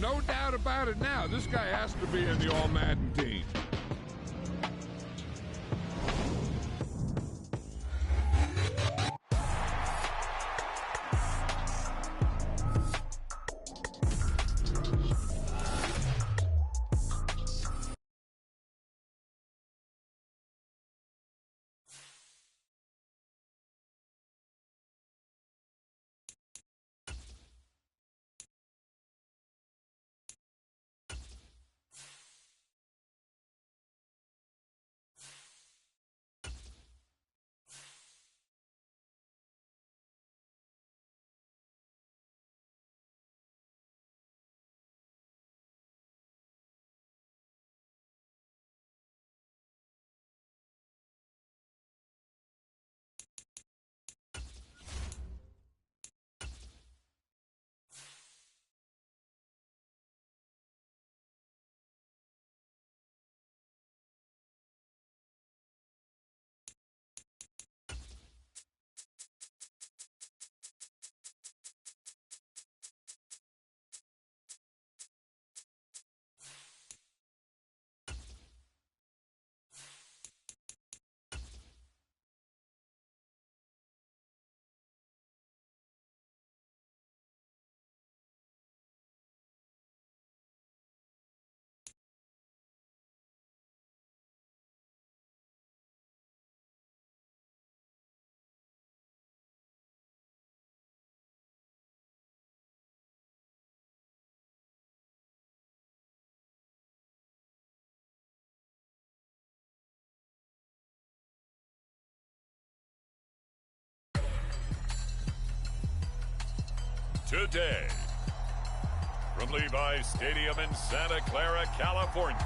No doubt about it now. This guy has to be in the All-Madden team. Today, from Levi's Stadium in Santa Clara, California.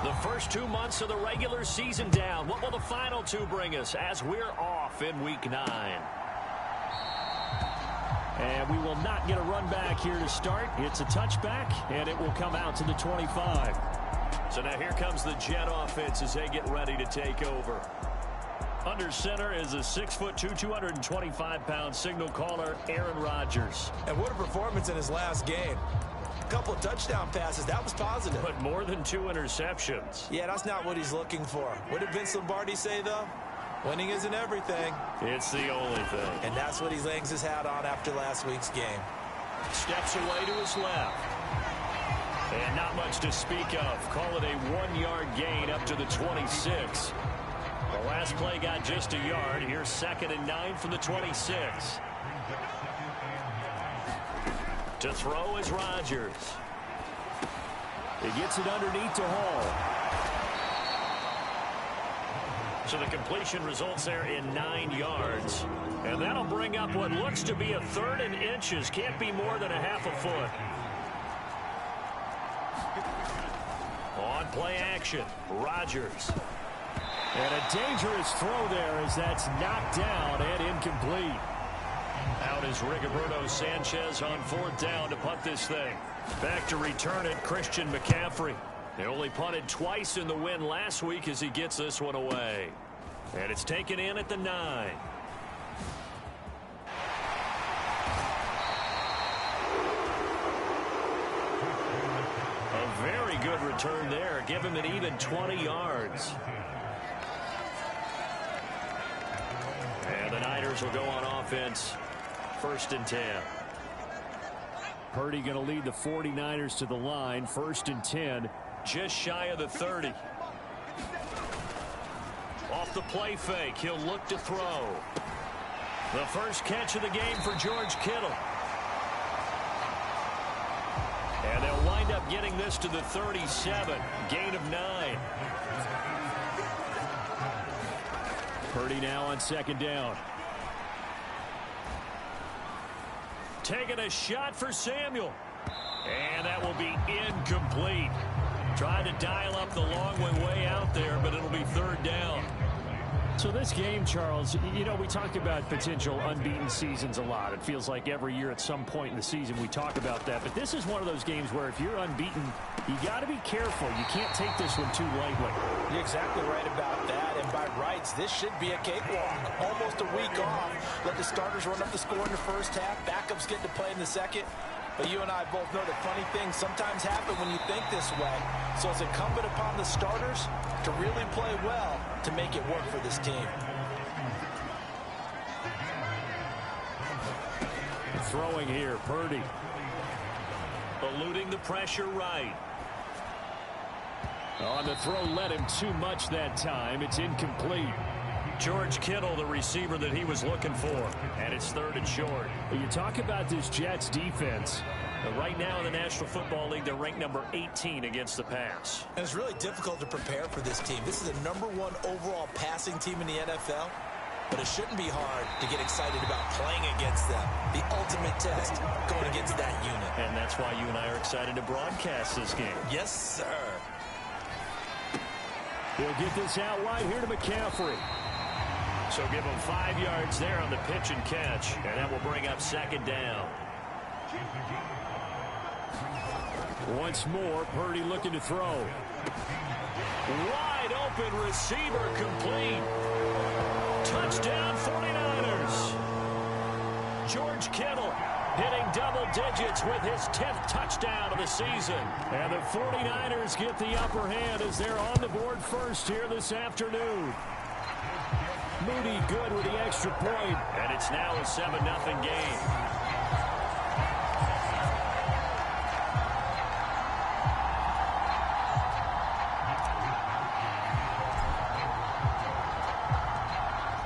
The first 2 months of the regular season down. What will the final two bring us as we're off in Week 9? And we will not get a run back here to start. It's a touchback, and it will come out to the 25. So now here comes the Jet offense as they get ready to take over. Under center is a 6'2", 225-pound signal caller, Aaron Rodgers. And what a performance in his last game. A couple of touchdown passes, that was positive. But more than 2 interceptions. Yeah, that's not what he's looking for. What did Vince Lombardi say, though? Winning isn't everything. It's the only thing. And that's what he hangs his hat on after last week's game. Steps away to his left. And not much to speak of. Call it a 1-yard gain up to the 26. The last play got just a yard. Here's 2nd and 9 from the 26. To throw is Rodgers. He gets it underneath to Hall. So the completion results there in 9 yards. And that'll bring up what looks to be a 3rd and inches. Can't be more than a half a foot. On play action, Rodgers. And a dangerous throw there as that's knocked down and incomplete. Out is Rigoberto Sanchez on 4th down to punt this thing. Back to return it, Christian McCaffrey. They only punted twice in the win last week as he gets this one away. And it's taken in at the 9. A very good return there. Give him an even 20 yards. And the Niners will go on offense. 1st and 10. Purdy going to lead the 49ers to the line. 1st and 10. Just shy of the 30. Off the play fake, he'll look to throw. The first catch of the game for George Kittle. And they'll wind up getting this to the 37. Gain of 9. Purdy now on 2nd down. Taking a shot for Samuel. And that will be incomplete. Tried to dial up the long way out there, but it'll be 3rd down. So this game, Charles, you know, we talk about potential unbeaten seasons a lot. It feels like every year at some point in the season we talk about that. But this is one of those games where if you're unbeaten, you got to be careful. You can't take this one too lightly. You're exactly right about that. And by rights, this should be a cakewalk. Almost a week off. Let the starters run up the score in the first half. Backups get to play in the second. But you and I both know that funny things sometimes happen when you think this way. So it's incumbent upon the starters to really play well to make it work for this team. Throwing here, Purdy. Eluding the pressure right. On the throw, led him too much that time. It's incomplete. George Kittle, the receiver that he was looking for. And it's 3rd and short. Well, you talk about this Jets defense. Right now in the National Football League, they're ranked number 18 against the pass. And it's really difficult to prepare for this team. This is the #1 overall passing team in the NFL. But it shouldn't be hard to get excited about playing against them. The ultimate test going against that unit. And that's why you and I are excited to broadcast this game. Yes, sir. He'll get this out wide here to McCaffrey. So give him 5 yards there on the pitch and catch. And that will bring up 2nd down. Once more, Purdy looking to throw. Wide open receiver complete. Touchdown 49ers. George Kittle hitting double digits with his 10th touchdown of the season. And the 49ers get the upper hand as they're on the board first here this afternoon. Moody good with the extra point. And it's now a 7-0 game.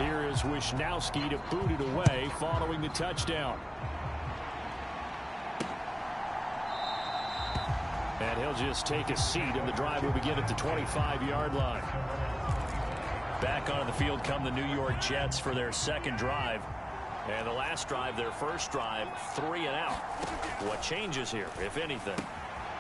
Here is Wisnowski to boot it away following the touchdown. And he'll just take a seat, and the drive will begin at the 25-yard line. Back onto the field come the New York Jets for their 2nd drive. And the last drive, their first drive, 3 and out. What changes here, if anything?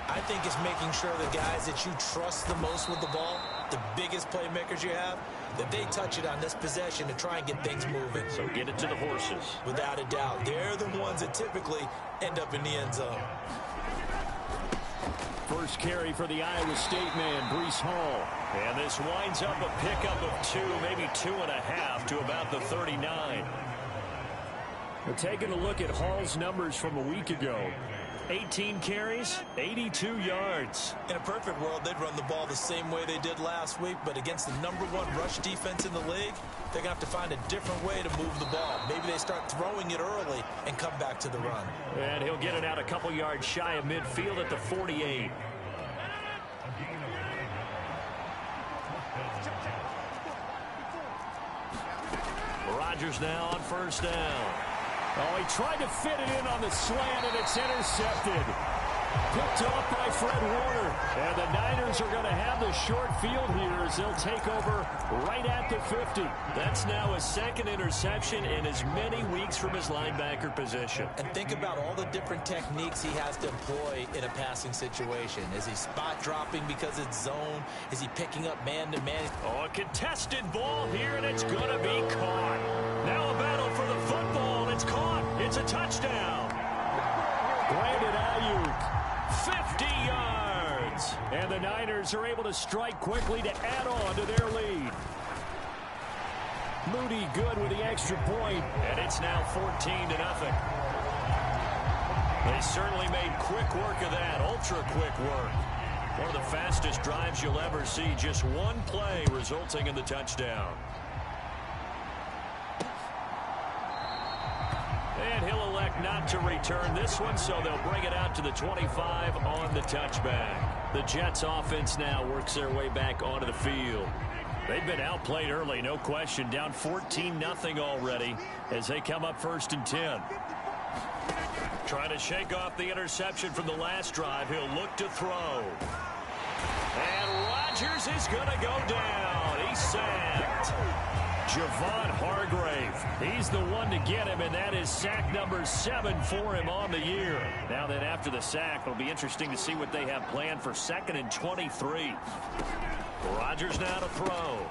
I think it's making sure the guys that you trust the most with the ball, the biggest playmakers you have, that they touch it on this possession to try and get things moving. So get it to the horses. Without a doubt. They're the ones that typically end up in the end zone. First carry for the Iowa State man, Breece Hall. And this winds up a pickup of 2, maybe 2.5 to about the 39. We're taking a look at Hall's numbers from a week ago. 18 carries, 82 yards. In a perfect world, they'd run the ball the same way they did last week, but against the #1 rush defense in the league, they're going to have to find a different way to move the ball. Maybe they start throwing it early and come back to the run. And he'll get it out a couple yards shy of midfield at the 48. Rodgers now on 1st down. Oh, he tried to fit it in on the slant, and it's intercepted. Picked off by Fred Warner. And the Niners are going to have the short field here as they'll take over right at the 50. That's now a 2nd interception in as many weeks from his linebacker position. And think about all the different techniques he has to employ in a passing situation. Is he spot dropping because it's zone? Is he picking up man-to-man? Oh, a contested ball here, and it's going to be caught. Now a battle for the football, and it's caught. It's a touchdown. Brandon Ayuk. 50 yards. And the Niners are able to strike quickly to add on to their lead. Moody good with the extra point. And it's now 14-0. They certainly made quick work of that. Ultra quick work. One of the fastest drives you'll ever see. Just one play resulting in the touchdown. And he'll elect not to return this one, so they'll bring it out to the 25 on the touchback. The Jets offense now works their way back onto the field. They've been outplayed early, no question. Down 14-0 already as they come up 1st and 10. Trying to shake off the interception from the last drive. He'll look to throw. And Rodgers is going to go down. He's sacked. Javon Hargrave. He's the one to get him, and that is sack number 7 for him on the year. Now then, after the sack, it'll be interesting to see what they have planned for 2nd and 23. Rodgers now to throw.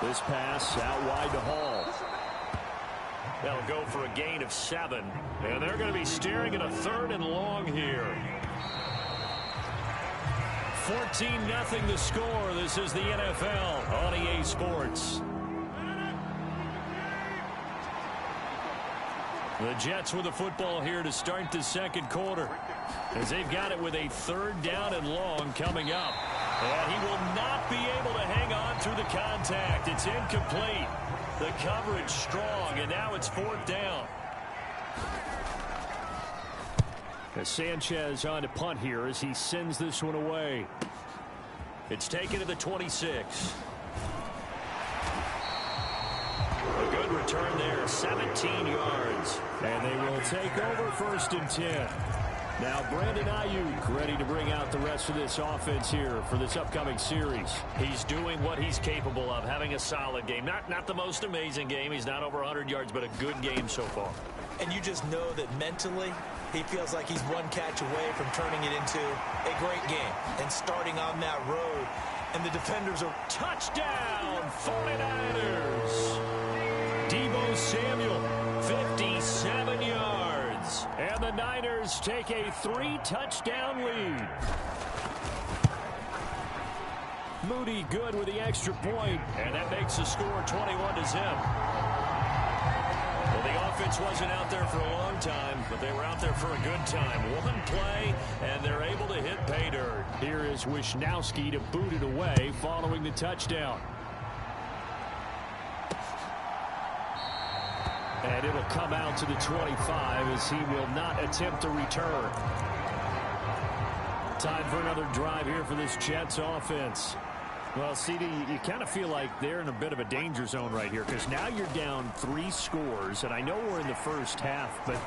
This pass out wide to Hall. They'll go for a gain of 7. And they're going to be staring at a 3rd and long here. 14-0 the score. This is the NFL on EA Sports. The Jets with the football here to start the second quarter, as they've got it with a 3rd down and long coming up. And he will not be able to hang on through the contact. It's incomplete. The coverage strong, and now it's 4th down. As Sanchez on to punt here as he sends this one away. It's taken to the 26. A good return there, 17 yards. And they will take over 1st and 10. Now Brandon Ayuk ready to bring out the rest of this offense here for this upcoming series. He's doing what he's capable of, having a solid game. Not the most amazing game. He's not over 100 yards, but a good game so far. And you just know that mentally he feels like he's one catch away from turning it into a great game and starting on that road. And the defenders are touchdown 49ers. Deebo Samuel, 57 yards. And the Niners take a 3-touchdown lead. Moody good with the extra point, and that makes the score 21-0. Well, the offense wasn't out there for a long time, but they were out there for a good time. One play, and they're able to hit pay dirt. Here is Wisnowski to boot it away following the touchdown. And it'll come out to the 25 as he will not attempt a return. Time for another drive here for this Jets offense. Well, CD, you kind of feel like they're in a bit of a danger zone right here because now you're down 3 scores, and I know we're in the first half, but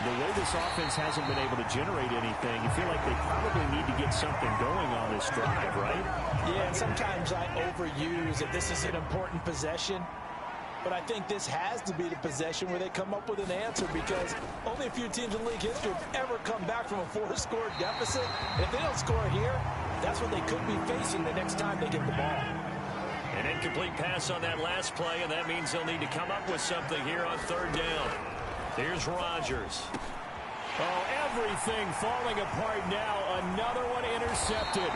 the way this offense hasn't been able to generate anything, you feel like they probably need to get something going on this drive, right? Yeah, and sometimes I overuse that this is an important possession. But I think this has to be the possession where they come up with an answer because only a few teams in league history have ever come back from a 4-score deficit. And if they don't score here, that's what they could be facing the next time they get the ball. An incomplete pass on that last play, and that means they'll need to come up with something here on 3rd down. Here's Rodgers. Oh, everything falling apart now. Another one intercepted.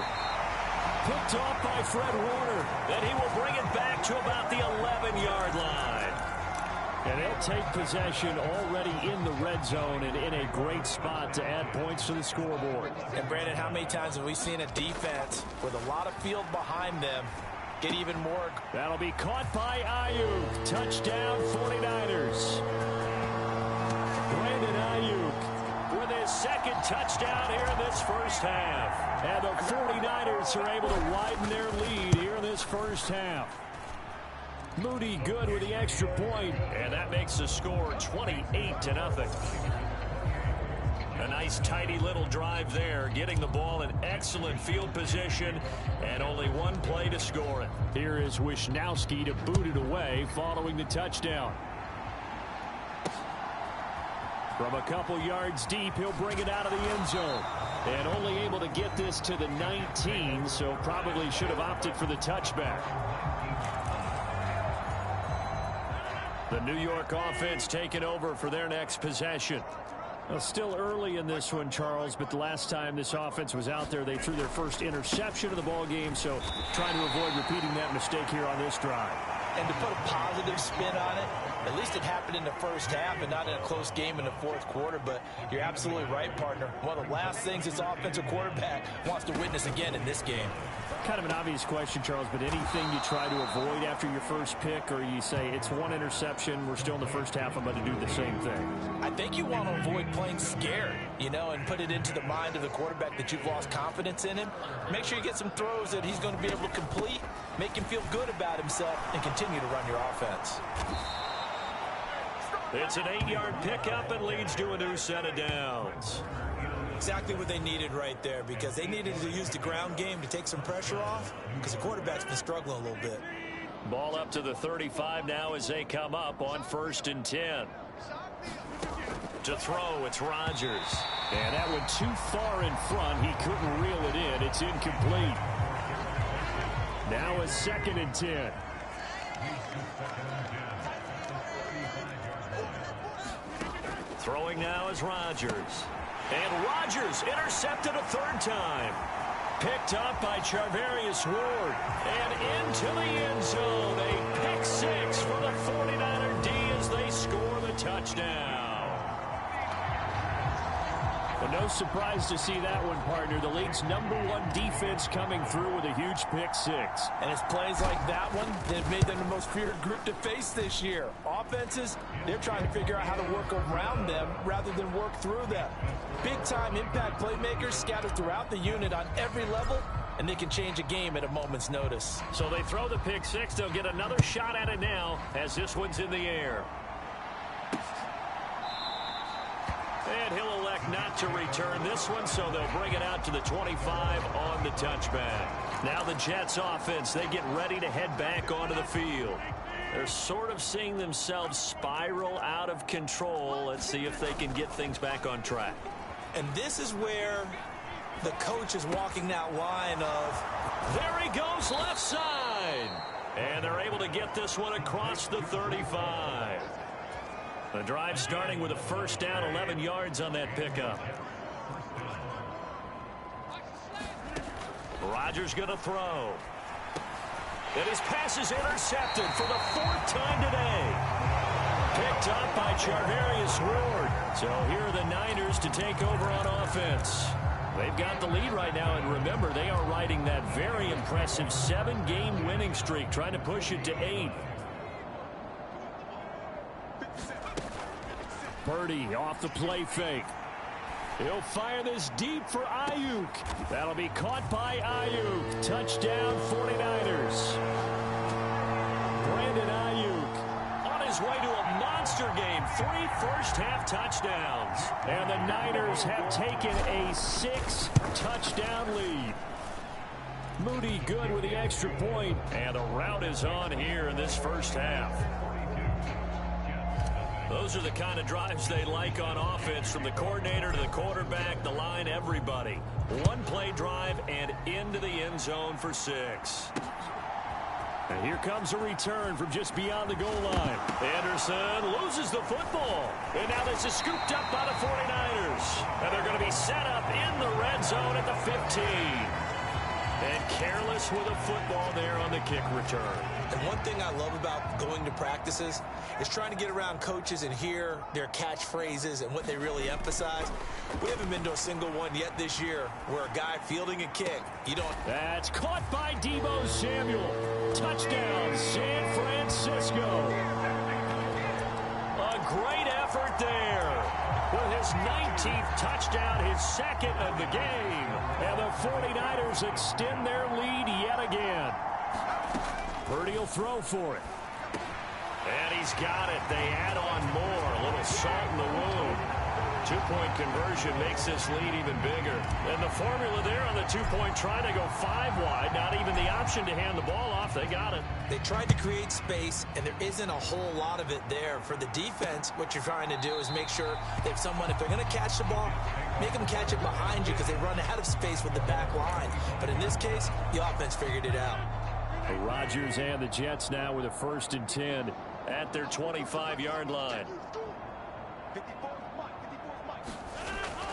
Picked off by Fred Warner. Then he will bring it back to about the 11-yard line. And they'll take possession already in the red zone and in a great spot to add points to the scoreboard. And, Brandon, how many times have we seen a defense with a lot of field behind them get even more? That'll be caught by Ayuk. Touchdown 49ers. Brandon Ayuk with his 2nd touchdown here in this first half. And the 49ers are able to widen their lead here in this first half. Moody good with the extra point, and that makes the score 28-0. A nice tidy little drive there, getting the ball in excellent field position, and only one play to score it. Here is Wisnowski to boot it away following the touchdown. From a couple yards deep, he'll bring it out of the end zone. And only able to get this to the 19, so probably should have opted for the touchback. The New York offense taking over for their next possession. Well, still early in this one, Charles, but the last time this offense was out there, they threw their first interception of the ball game, so trying to avoid repeating that mistake here on this drive. And to put a positive spin on it, at least it happened in the first half and not in a close game in the 4th quarter. But you're absolutely right, partner. One of the last things this offensive quarterback wants to witness again in this game. Kind of an obvious question, Charles, but anything you try to avoid after your first pick, or you say it's one interception, we're still in the first half, I'm going to do the same thing? I think you want to avoid playing scared, and put it into the mind of the quarterback that you've lost confidence in him. Make sure you get some throws that he's going to be able to complete, make him feel good about himself, and continue to run your offense. It's an 8-yard pickup and leads to a new set of downs. Exactly what they needed right there, because they needed to use the ground game to take some pressure off, because the quarterback's been struggling a little bit. Ball up to the 35 now as they come up on 1st and 10. To throw, it's Rodgers. And that one too far in front. He couldn't reel it in. It's incomplete. Now a 2nd and 10. Throwing now is Rodgers. And Rodgers intercepted a third time. Picked up by Charvarius Ward. And into the end zone. A pick six for the 49er D as they score the touchdown. Well, no surprise to see that one, partner. The league's #1 defense coming through with a huge pick six. And it's plays like that one that have made them the most feared group to face this year. Offenses, they're trying to figure out how to work around them rather than work through them. Big-time impact playmakers scattered throughout the unit on every level, and they can change a game at a moment's notice. So they throw the pick six. They'll get another shot at it now as this one's in the air. And he'll elect not to return this one, so they'll bring it out to the 25 on the touchback. Now the Jets offense, they get ready to head back onto the field. They're sort of seeing themselves spiral out of control. Let's see if they can get things back on track. And this is where the coach is walking that line of, there he goes left side. And they're able to get this one across the 35. The drive starting with a first down, 11 yards on that pickup. Rodgers going to throw. And his pass is intercepted for the 4th time today. Picked up by Charvarius Ward. So here are the Niners to take over on offense. They've got the lead right now, and remember, they are riding that very impressive 7-game winning streak, trying to push it to 8. Purdy off the play fake. He'll fire this deep for Ayuk. That'll be caught by Ayuk. Touchdown 49ers. Brandon Ayuk on his way to a monster game. 3 first-half touchdowns. And the Niners have taken a 6-touchdown lead. Moody good with the extra point. And the route is on here in this first half. Those are the kind of drives they like on offense, from the coordinator to the quarterback, the line, everybody. One-play drive and into the end zone for 6. And here comes a return from just beyond the goal line. Anderson loses the football. And now this is scooped up by the 49ers. And they're going to be set up in the red zone at the 15. And careless with a football there on the kick return. And one thing I love about going to practices is trying to get around coaches and hear their catchphrases and what they really emphasize. We haven't been to a single one yet this year where a guy fielding a kick, you don't... That's caught by Deebo Samuel. Touchdown, San Francisco. A great effort there. With his 19th touchdown, his 2nd of the game. And the 49ers extend their lead yet again. Purdy will throw for it. And he's got it. They add on more. A little salt in the wound. 2-point conversion makes this lead even bigger. And the formula there on the 2-point try to go 5 wide. Not even the option to hand the ball off. They got it. They tried to create space, and there isn't a whole lot of it there. For the defense, what you're trying to do is make sure that if they're going to catch the ball, make them catch it behind you because they run out of space with the back line. But in this case, the offense figured it out. Rodgers and the Jets now with a 1st and 10 at their 25-yard line.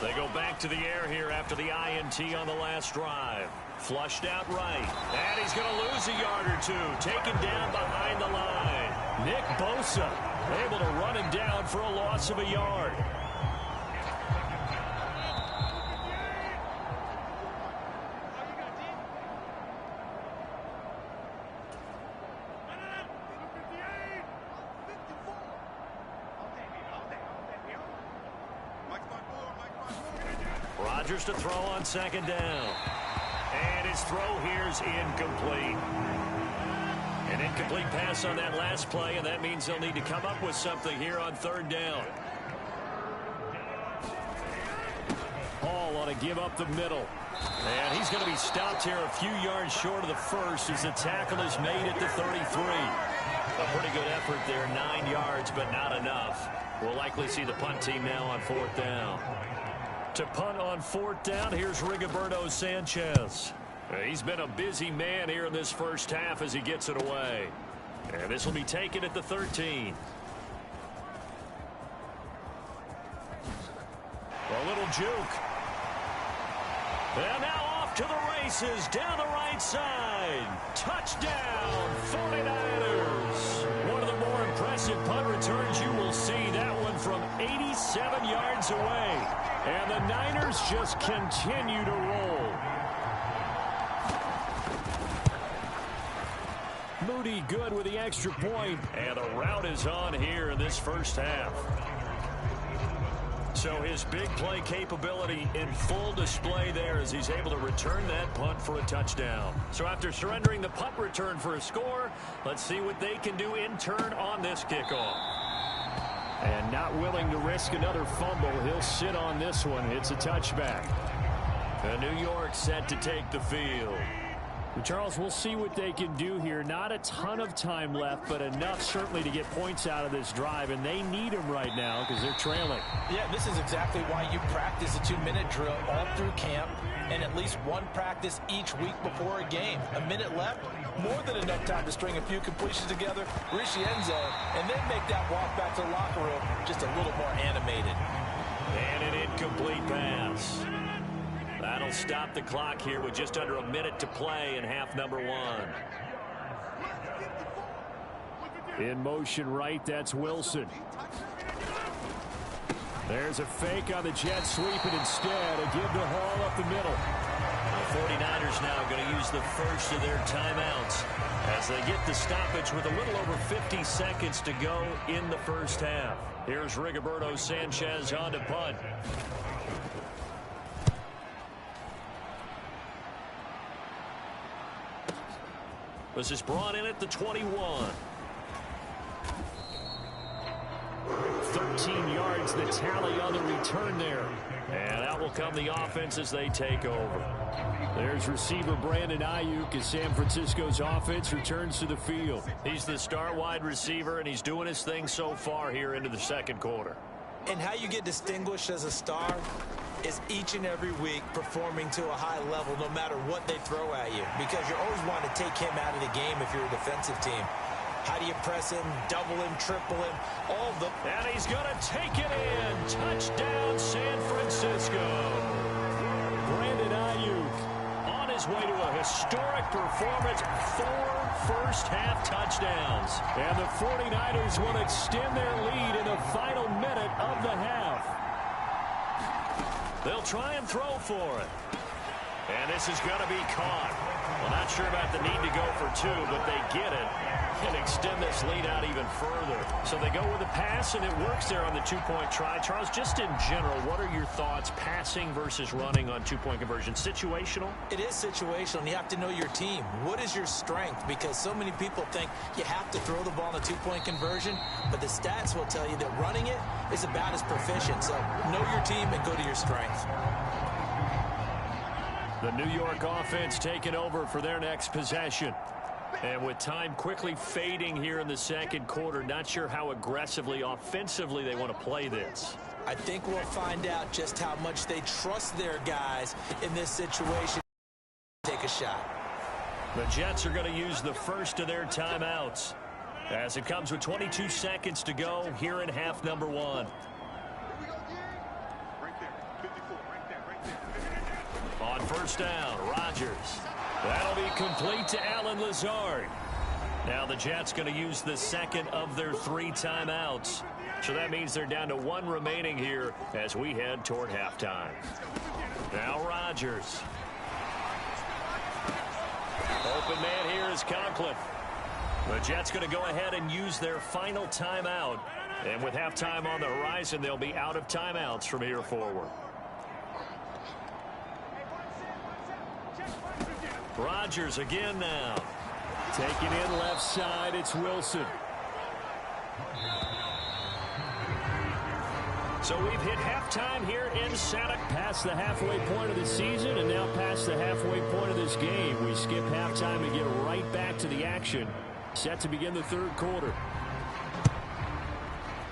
They go back to the air here after the INT on the last drive. Flushed out right. And he's going to lose a yard or 2. Taken down behind the line. Nick Bosa able to run him down for a loss of a yard. Rodgers to throw on 2nd down. And his throw here's incomplete. An incomplete pass on that last play, and that means they'll need to come up with something here on 3rd down. Hall ought to give up the middle. And he's going to be stopped here a few yards short of the 1st as the tackle is made at the 33. A pretty good effort there, 9 yards, but not enough. We'll likely see the punt team now on 4th down. To punt on 4th down, here's Rigoberto Sanchez. He's been a busy man here in this first half as he gets it away. And this will be taken at the 13. A little juke. And now off to the races down the right side. Touchdown, 49ers. One of the more impressive punt returns you will see. That one from 87 yards away. And the Niners just continue to roll. Moody good with the extra point. And the route is on here in this first half. So his big play capability in full display there as he's able to return that punt for a touchdown. So after surrendering the punt return for a score, let's see what they can do in turn on this kickoff. And not willing to risk another fumble, he'll sit on this one. It's a touchback. And New York set to take the field. Charles, we'll see what they can do here. Not a ton of time left, but enough certainly to get points out of this drive, and they need them right now because they're trailing. Yeah, this is exactly why you practice a 2-minute drill all through camp and at least one practice each week before a game. A minute left, more than enough time to string a few completions together, reach the end zone, and then make that walk back to the locker room just a little more animated. And an incomplete pass. That'll stop the clock here with just under a minute to play in half number 1. In motion right, that's Wilson. There's a fake on the jet sweep, and instead a give to Hall up the middle. The 49ers now going to use the first of their timeouts as they get the stoppage with a little over 50 seconds to go in the first half. Here's Rigoberto Sanchez on to punt. This is brought in at the 21. 13 yards the tally on the return there. And out will come the offense as they take over. There's receiver Brandon Ayuk as San Francisco's offense returns to the field. He's the star wide receiver, and he's doing his thing so far here into the second quarter. And how you get distinguished as a star is each and every week performing to a high level no matter what they throw at you, because you always want to take him out of the game if you're a defensive team. How do you press him, double him, triple him, all of them. And he's going to take it in. Touchdown, San Francisco. Brandon Ayuk on his way to a historic performance. 4 first-half touchdowns. And the 49ers will extend their lead in the final minute of the half. They'll try and throw for it. And this is going to be caught. Well, not sure about the need to go for 2, but they get it and extend this lead out even further. So they go with a pass, and it works there on the 2-point try. Charles, just in general, what are your thoughts passing versus running on 2-point conversion? Situational? It is situational, and you have to know your team. What is your strength? Because so many people think you have to throw the ball in a 2-point conversion, but the stats will tell you that running it is about as proficient. So know your team and go to your strength. The New York offense taking over for their next possession. And with time quickly fading here in the second quarter, not sure how aggressively, offensively they want to play this. I think we'll find out just how much they trust their guys in this situation. Take a shot. The Jets are going to use the first of their timeouts as it comes with 22 seconds to go here in half number 1. On first down, Rodgers. That'll be complete to Allen Lazard. Now the Jets going to use the second of their 3 timeouts. So that means they're down to 1 remaining here as we head toward halftime. Now Rodgers. Open man here is Conklin. The Jets going to go ahead and use their final timeout. And with halftime on the horizon, they'll be out of timeouts from here forward. Rodgers again now. Taking in left side, it's Wilson. So we've hit halftime here in Santa. Past the halfway point of the season and now past the halfway point of this game. We skip halftime and get right back to the action. Set to begin the third quarter.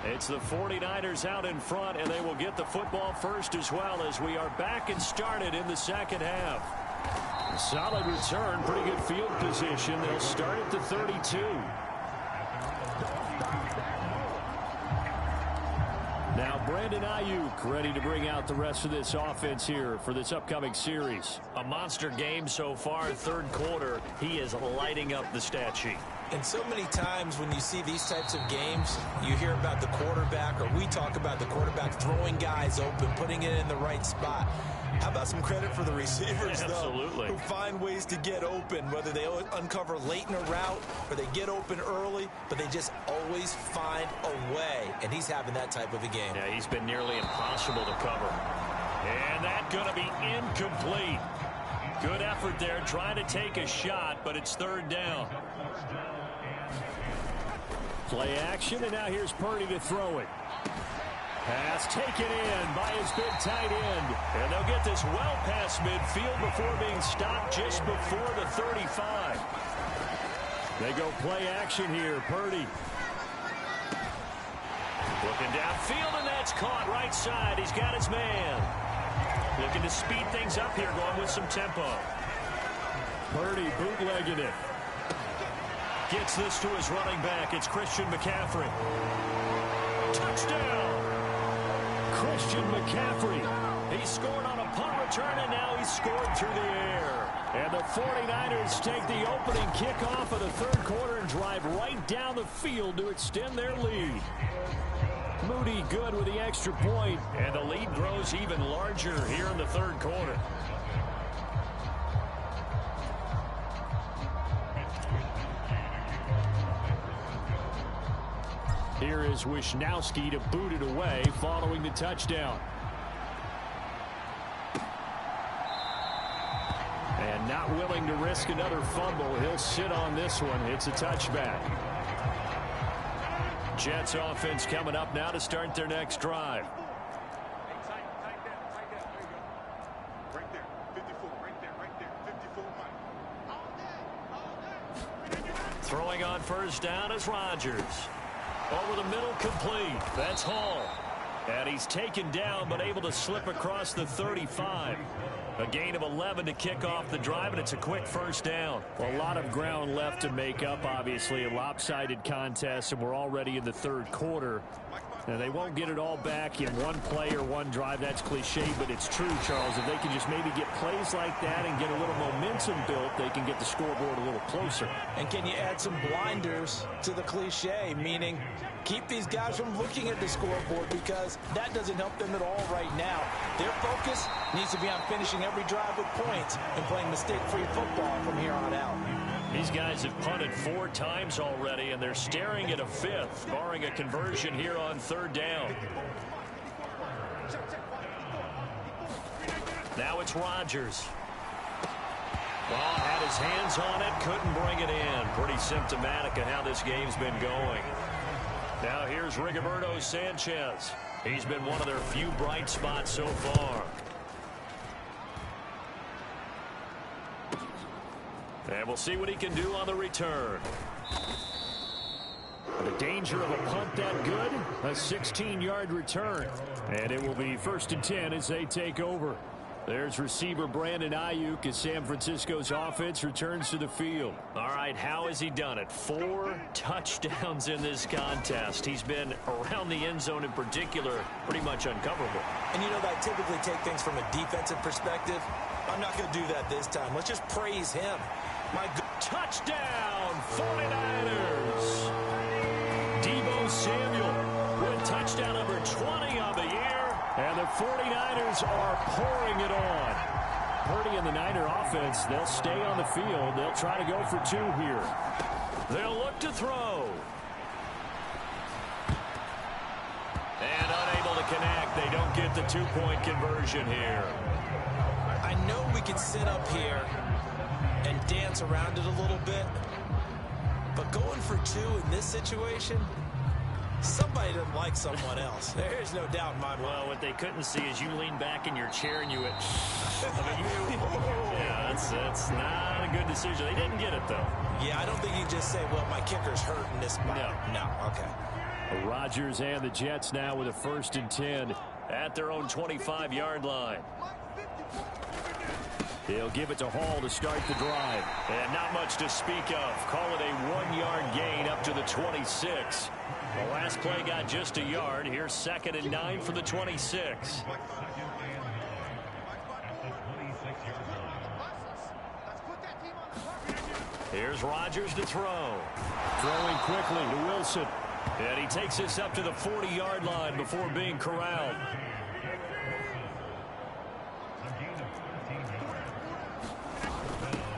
It's the 49ers out in front, and they will get the football first as well as we are back and started in the second half. Solid return, pretty good field position. They'll start at the 32. Now Brandon Ayuk ready to bring out the rest of this offense here for this upcoming series. A monster game so far, third quarter. He is lighting up the stat sheet. And so many times when you see these types of games, you hear about the quarterback, or we talk about the quarterback throwing guys open, putting it in the right spot. How about some credit for the receivers, Absolutely. though, who find ways to get open, whether they uncover late in a route or they get open early, but they just always find a way. And he's having that type of a game. Yeah, he's been nearly impossible to cover. And that's going to be incomplete. Good effort there, trying to take a shot, but it's third down. Play action, and now here's Purdy to throw it. Pass taken in by his big tight end. And they'll get this well past midfield before being stopped just before the 35. They go play action here. Purdy. Looking downfield, and that's caught right side. He's got his man. Looking to speed things up here, going with some tempo. Purdy bootlegging it. Gets this to his running back. It's Christian McCaffrey. Touchdown! Christian McCaffrey. He scored on a punt return, and now he's scored through the air. And the 49ers take the opening kickoff of the third quarter and drive right down the field to extend their lead. Moody good with the extra point. And the lead grows even larger here in the third quarter. Here is Wisnowski to boot it away following the touchdown. And not willing to risk another fumble. He'll sit on this one. It's a touchback. Jets offense coming up now to start their next drive. Throwing on first down is Rodgers. Over the middle, complete. That's Hall. And he's taken down, but able to slip across the 35. A gain of 11 to kick off the drive, and it's a quick first down. Well, a lot of ground left to make up, obviously. A lopsided contest, and we're already in the third quarter. Now, they won't get it all back in one play or one drive. That's cliche, but it's true, Charles. If they can just maybe get plays like that and get a little momentum built, they can get the scoreboard a little closer. And can you add some blinders to the cliche, meaning keep these guys from looking at the scoreboard, because that doesn't help them at all right now. Their focus needs to be on finishing every drive with points and playing mistake-free football from here on out. These guys have punted 4 times already, and they're staring at a 5th, barring a conversion here on third down. Now it's Rodgers. Well, had his hands on it, couldn't bring it in. Pretty symptomatic of how this game's been going. Now here's Rigoberto Sanchez. He's been one of their few bright spots so far. And we'll see what he can do on the return. The danger of a punt that good, a 16-yard return. And it will be 1st and 10 as they take over. There's receiver Brandon Ayuk as San Francisco's offense returns to the field. All right, how has he done it? 4 touchdowns in this contest. He's been around the end zone in particular, pretty much uncoverable. And you know that I typically take things from a defensive perspective. I'm not going to do that this time. Let's just praise him. My touchdown, 49ers. Deebo Samuel with touchdown number 20 on the year. And the 49ers are pouring it on. Purdy and the Niner offense, they'll stay on the field. They'll try to go for 2 here. They'll look to throw. And unable to connect. They don't get the 2-point conversion here. I know we can sit up here and dance around it a little bit, but going for 2 in this situation, somebody doesn't like someone else. There's no doubt in my mind. Well, what they couldn't see is you lean back in your chair and you went, yeah, that's not a good decision. They didn't get it, though. Yeah, I don't think you just say, well, my kicker's hurting this spot. No, okay. Rodgers and the Jets now with a 1st and 10 at their own 25-yard line. He'll give it to Hall to start the drive. And not much to speak of. Call it a 1-yard gain up to the 26. The last play got just a yard. Here's 2nd and 9 for the 26. Here's Rodgers to throw. Throwing quickly to Wilson. And he takes this up to the 40-yard line before being corralled.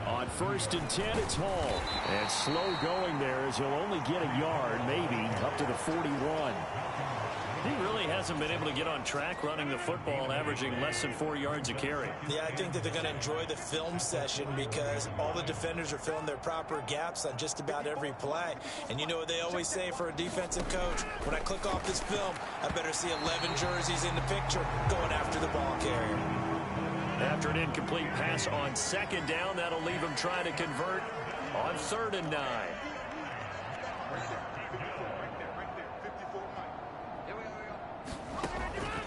On 1st and 10, it's Hall. And slow going there as he'll only get a yard, maybe, up to the 41. He really hasn't been able to get on track running the football, averaging less than 4 yards a carry. Yeah, I think that they're going to enjoy the film session because all the defenders are filling their proper gaps on just about every play. And you know what they always say for a defensive coach? When I click off this film, I better see 11 jerseys in the picture going after the ball carrier. After an incomplete pass on 2nd down, that'll leave him trying to convert on 3rd and 9.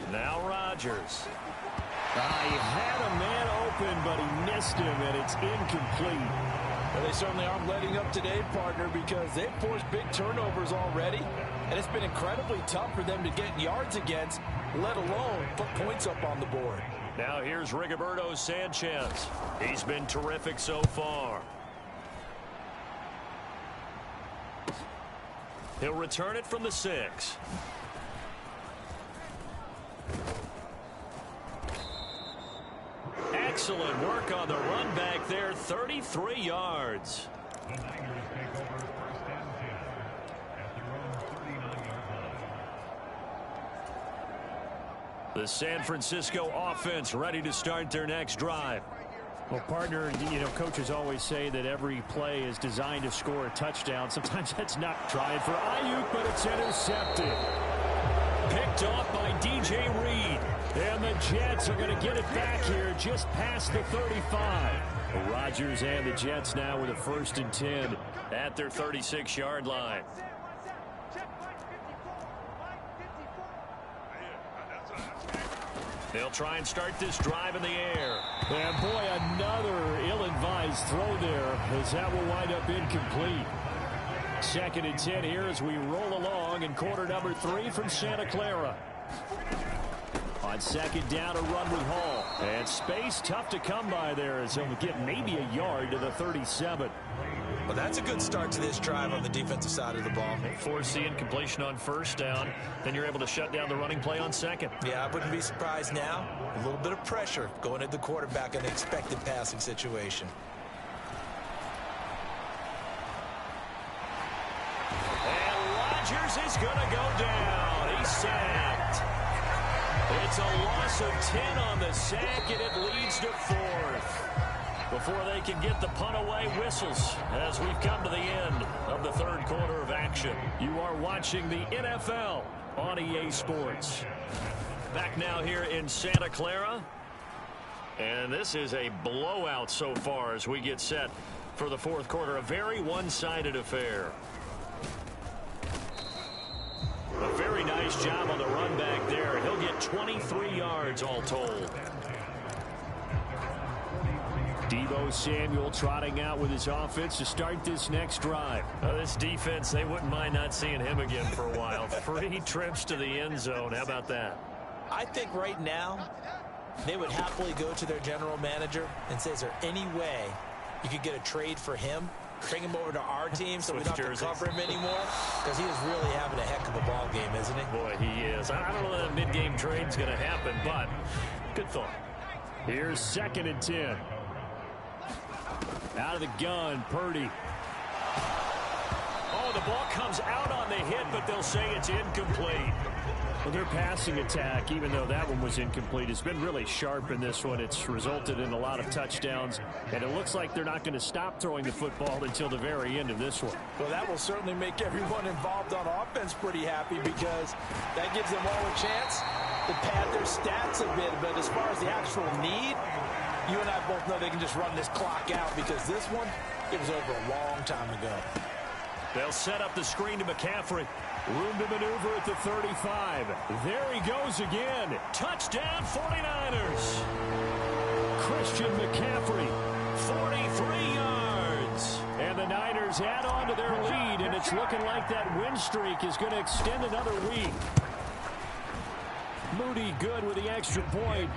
Now Rodgers. He had a man open, but he missed him, and it's incomplete. Well, they certainly aren't letting up today, partner, because they've forced big turnovers already, and it's been incredibly tough for them to get yards against, let alone put points up on the board. Now here's Rigoberto Sanchez. He's been terrific so far. He'll return it from the 6. Excellent work on the run back there, 33 yards. The San Francisco offense ready to start their next drive. Well, partner, you know, coaches always say that every play is designed to score a touchdown. Sometimes that's not trying for Ayuk, but it's intercepted. Picked off by DJ Reed. And the Jets are going to get it back here just past the 35. Rodgers and the Jets now with a 1st and 10 at their 36-yard line. They'll try and start this drive in the air. And boy, another ill-advised throw there as that will wind up incomplete. 2nd and 10 here as we roll along in quarter number 3 from Santa Clara. On 2nd down, a run with Hall. And space tough to come by there as he'll get maybe a yard to the 37. Well, that's a good start to this drive on the defensive side of the ball. Force the incompletion on 1st down. Then you're able to shut down the running play on 2nd. Yeah, I wouldn't be surprised now. A little bit of pressure going at the quarterback in an expected passing situation. And Rodgers is going to go down. He's sacked. It's a loss of 10 on the sack, and it leads to 4th. Before they can get the punt away, whistles as we've come to the end of the 3rd quarter of action. You are watching the NFL on EA Sports. Back now here in Santa Clara. And this is a blowout so far as we get set for the 4th quarter. A very one-sided affair. A very nice job on the run back there. He'll get 23 yards all told. Deebo Samuel trotting out with his offense to start this next drive. This defense, they wouldn't mind not seeing him again for a while. 3 trips to the end zone. How about that? I think right now they would happily go to their general manager and say, is there any way you could get a trade for him? Bring him over to our team so we don't have to cover him anymore? Because he is really having a heck of a ball game, isn't he? Boy, he is. I don't know that a mid-game trade's going to happen, but good thought. Here's 2nd and 10. Out of the gun, Purdy. Oh, the ball comes out on the hit, but they'll say it's incomplete. Well, their passing attack, even though that one was incomplete, has been really sharp in this one. It's resulted in a lot of touchdowns, and it looks like they're not going to stop throwing the football until the very end of this one. Well, that will certainly make everyone involved on offense pretty happy because that gives them all a chance to pad their stats a bit. But as far as the actual need, you and I both know they can just run this clock out because this one, it was over a long time ago. They'll set up the screen to McCaffrey. Room to maneuver at the 35. There he goes again. Touchdown, 49ers. Christian McCaffrey, 43 yards. And the Niners add on to their lead, and it's looking like that win streak is going to extend another week. Moody good with the extra point.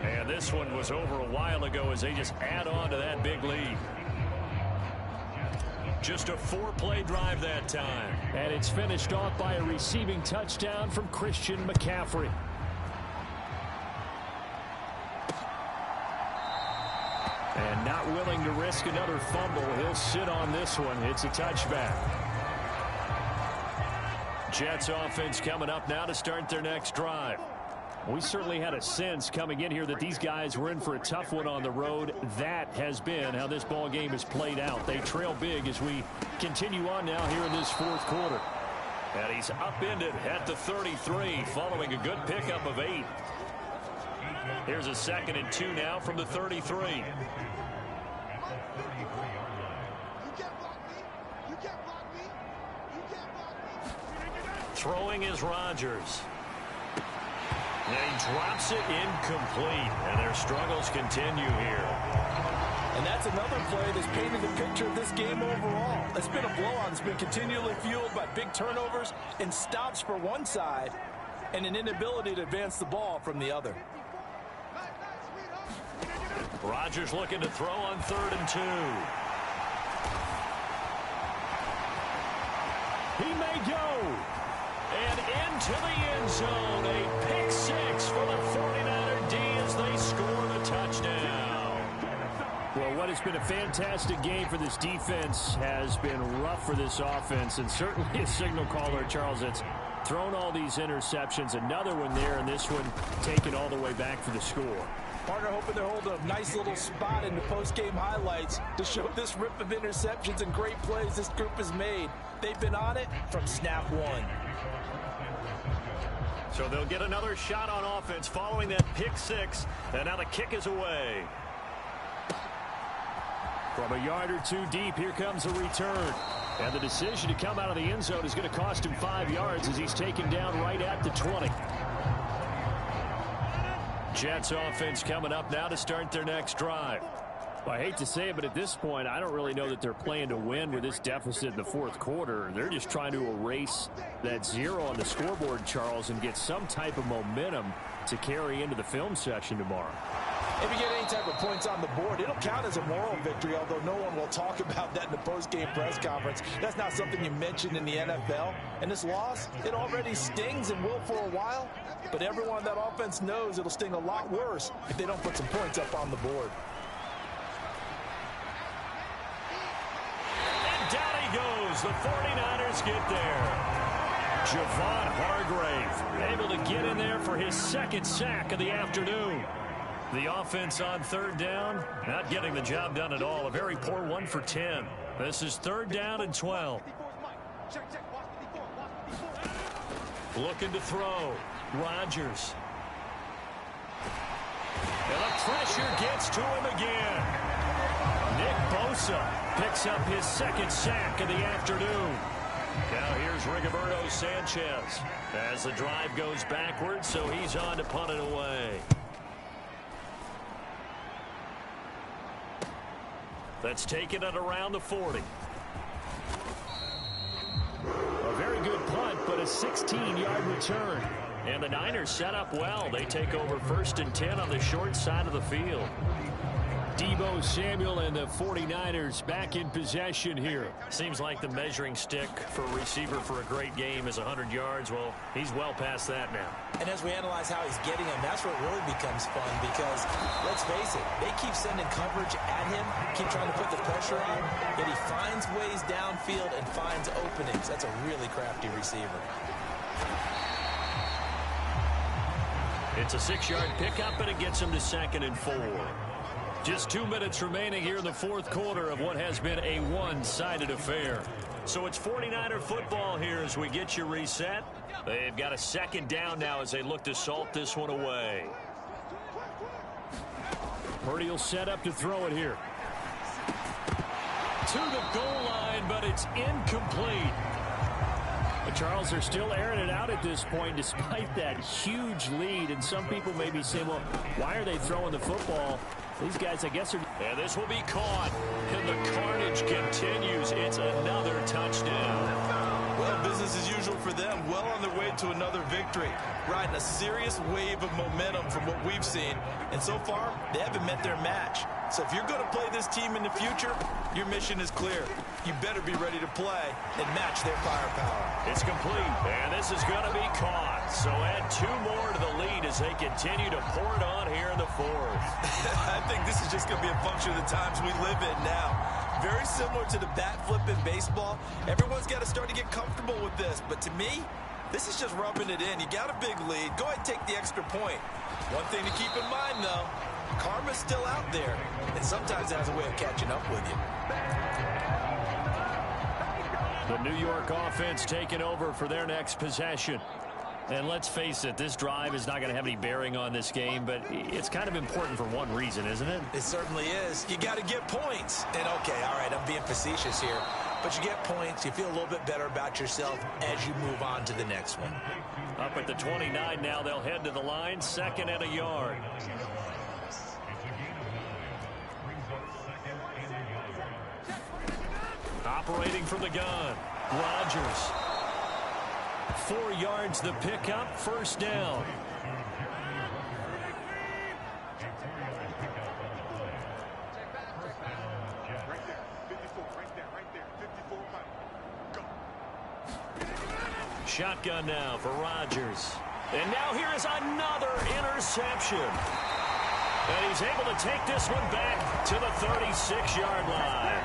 And this one was over a while ago as they just add on to that big lead. Just a 4-play drive that time. And it's finished off by a receiving touchdown from Christian McCaffrey. And not willing to risk another fumble. He'll sit on this one. It's a touchback. Jets offense coming up now to start their next drive. We certainly had a sense coming in here that these guys were in for a tough one on the road. That has been how this ball game has played out. They trail big as we continue on now here in this fourth quarter. And he's upended at the 33 following a good pickup of 8. Here's a 2nd and 2 now from the 33. Throwing is Rodgers. And he drops it incomplete. And their struggles continue here. And that's another play that's painted the picture of this game overall. It's been a blowout. It's been continually fueled by big turnovers and stops for one side and an inability to advance the ball from the other. Rodgers looking to throw on 3rd and 2. He may go. And into the end zone. A pick 6 for the 49er D as they score the touchdown. Well, what has been a fantastic game for this defense has been rough for this offense, and certainly a signal caller, Charles, that's thrown all these interceptions. Another one there, and this one taken all the way back for the score. Partner hoping they're holding a nice little spot in the post-game highlights to show this rip of interceptions and great plays this group has made. They've been on it from snap one. So they'll get another shot on offense following that pick 6, and now the kick is away. From a yard or two deep, here comes a return. And the decision to come out of the end zone is going to cost him 5 yards as he's taken down right at the 20. Jets offense coming up now to start their next drive. Well, I hate to say it, but at this point, I don't really know that they're playing to win with this deficit in the fourth quarter. They're just trying to erase that 0 on the scoreboard, Charles, and get some type of momentum to carry into the film session tomorrow. If you get any type of points on the board, it'll count as a moral victory, although no one will talk about that in the post-game press conference. That's not something you mentioned in the NFL. And this loss, it already stings and will for a while, but everyone on that offense knows it'll sting a lot worse if they don't put some points up on the board. And down he goes. The 49ers get there. Javon Hargrave able to get in there for his 2nd sack of the afternoon. The offense on 3rd down, not getting the job done at all. A very poor 1 for 10. This is 3rd down and 12. Looking to throw. Rodgers. And the pressure gets to him again. Nick Bosa picks up his 2nd sack of the afternoon. Now here's Rigoberto Sanchez as the drive goes backwards, so he's on to punt it away. That's taken at around the 40. A very good punt, but a 16-yard return. And the Niners set up well. They take over 1st and 10 on the short side of the field. Deebo Samuel and the 49ers back in possession here. Seems like the measuring stick for a receiver for a great game is 100 yards. Well, he's well past that now. And as we analyze how he's getting him, that's where it really becomes fun because, let's face it, they keep sending coverage at him, keep trying to put the pressure on, yet he finds ways downfield and finds openings. That's a really crafty receiver. It's a 6-yard pickup, and it gets him to 2nd and 4. Just 2 minutes remaining here in the fourth quarter of what has been a one-sided affair. So it's 49er football here as we get you reset. They've got a 2nd down now as they look to salt this one away. Purdy will set up to throw it here. To the goal line, but it's incomplete. But Charles, they're still airing it out at this point despite that huge lead. And some people may be saying, well, why are they throwing the football These guys, I guess, are... And this will be caught. And the carnage continues. It's another touchdown. Well, business as usual for them. Well on their way to another victory. Riding a serious wave of momentum from what we've seen. And so far, they haven't met their match. So if you're going to play this team in the future, your mission is clear. You better be ready to play and match their firepower. It's complete, and this is going to be caught. So add 2 more to the lead as they continue to pour it on here in the fourth. I think this is just going to be a function of the times we live in now. Very similar to the bat flip in baseball. Everyone's got to start to get comfortable with this. But to me, this is just rubbing it in. You got a big lead. Go ahead and take the extra point. One thing to keep in mind, though, karma's still out there, and sometimes it has a way of catching up with you. The New York offense taking over for their next possession. And let's face it, this drive is not going to have any bearing on this game, but it's kind of important for one reason, isn't it? It certainly is. You got to get points. And, okay, all right, I'm being facetious here. But you get points, you feel a little bit better about yourself as you move on to the next one. Up at the 29 now, they'll head to the line, 2nd and a yard. Operating from the gun, Rodgers. 4 yards the pickup, 1st down. Shotgun now for Rodgers. And now here is another interception. And he's able to take this one back to the 36-yard line.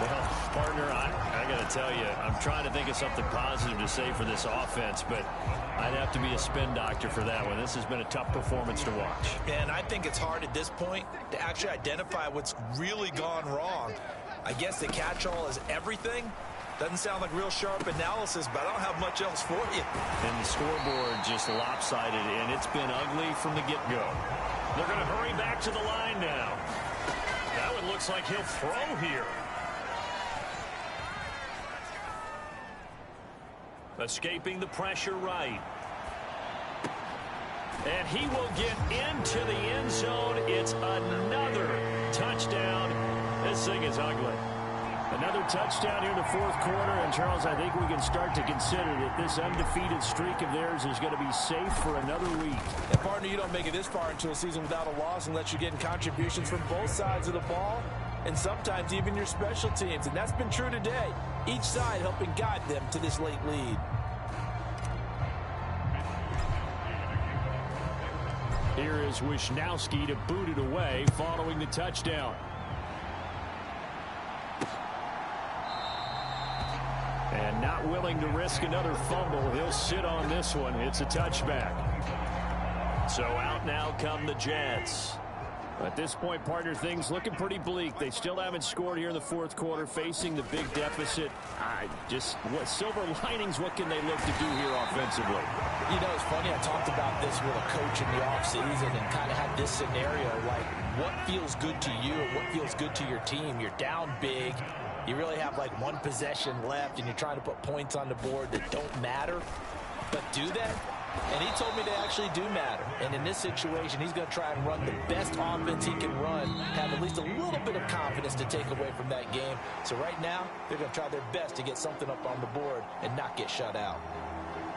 Well, partner, I got to tell you, I'm trying to think of something positive to say for this offense, but I'd have to be a spin doctor for that one. This has been a tough performance to watch. And I think it's hard at this point to actually identify what's really gone wrong. I guess the catch-all is everything. Doesn't sound like real sharp analysis, but I don't have much else for you. And the scoreboard just lopsided, and it's been ugly from the get-go. They're going to hurry back to the line now. That one looks like he'll throw here. Escaping the pressure right. And he will get into the end zone. It's another touchdown. This thing is ugly. Another touchdown here in the 4th quarter. And, Charles, I think we can start to consider that this undefeated streak of theirs is going to be safe for another week. And, partner, you don't make it this far into a season without a loss unless you're getting contributions from both sides of the ball and sometimes even your special teams. And that's been true today. Each side helping guide them to this late lead. Here is Wisnowski to boot it away following the touchdown. And not willing to risk another fumble. He'll sit on this one. It's a touchback. So out now come the Jets. At this point, partner, things looking pretty bleak. They still haven't scored here in the 4th quarter, facing the big deficit. What silver linings, what can they look to do here offensively? You know, it's funny, I talked about this with a coach in the offseason and kind of had this scenario, like what feels good to you and what feels good to your team. You're down big. You really have like 1 possession left, and you're trying to put points on the board that don't matter. But do that? And he told me they actually do matter. And in this situation, he's going to try and run the best offense he can run, have at least a little bit of confidence to take away from that game. So right now, they're going to try their best to get something up on the board and not get shut out.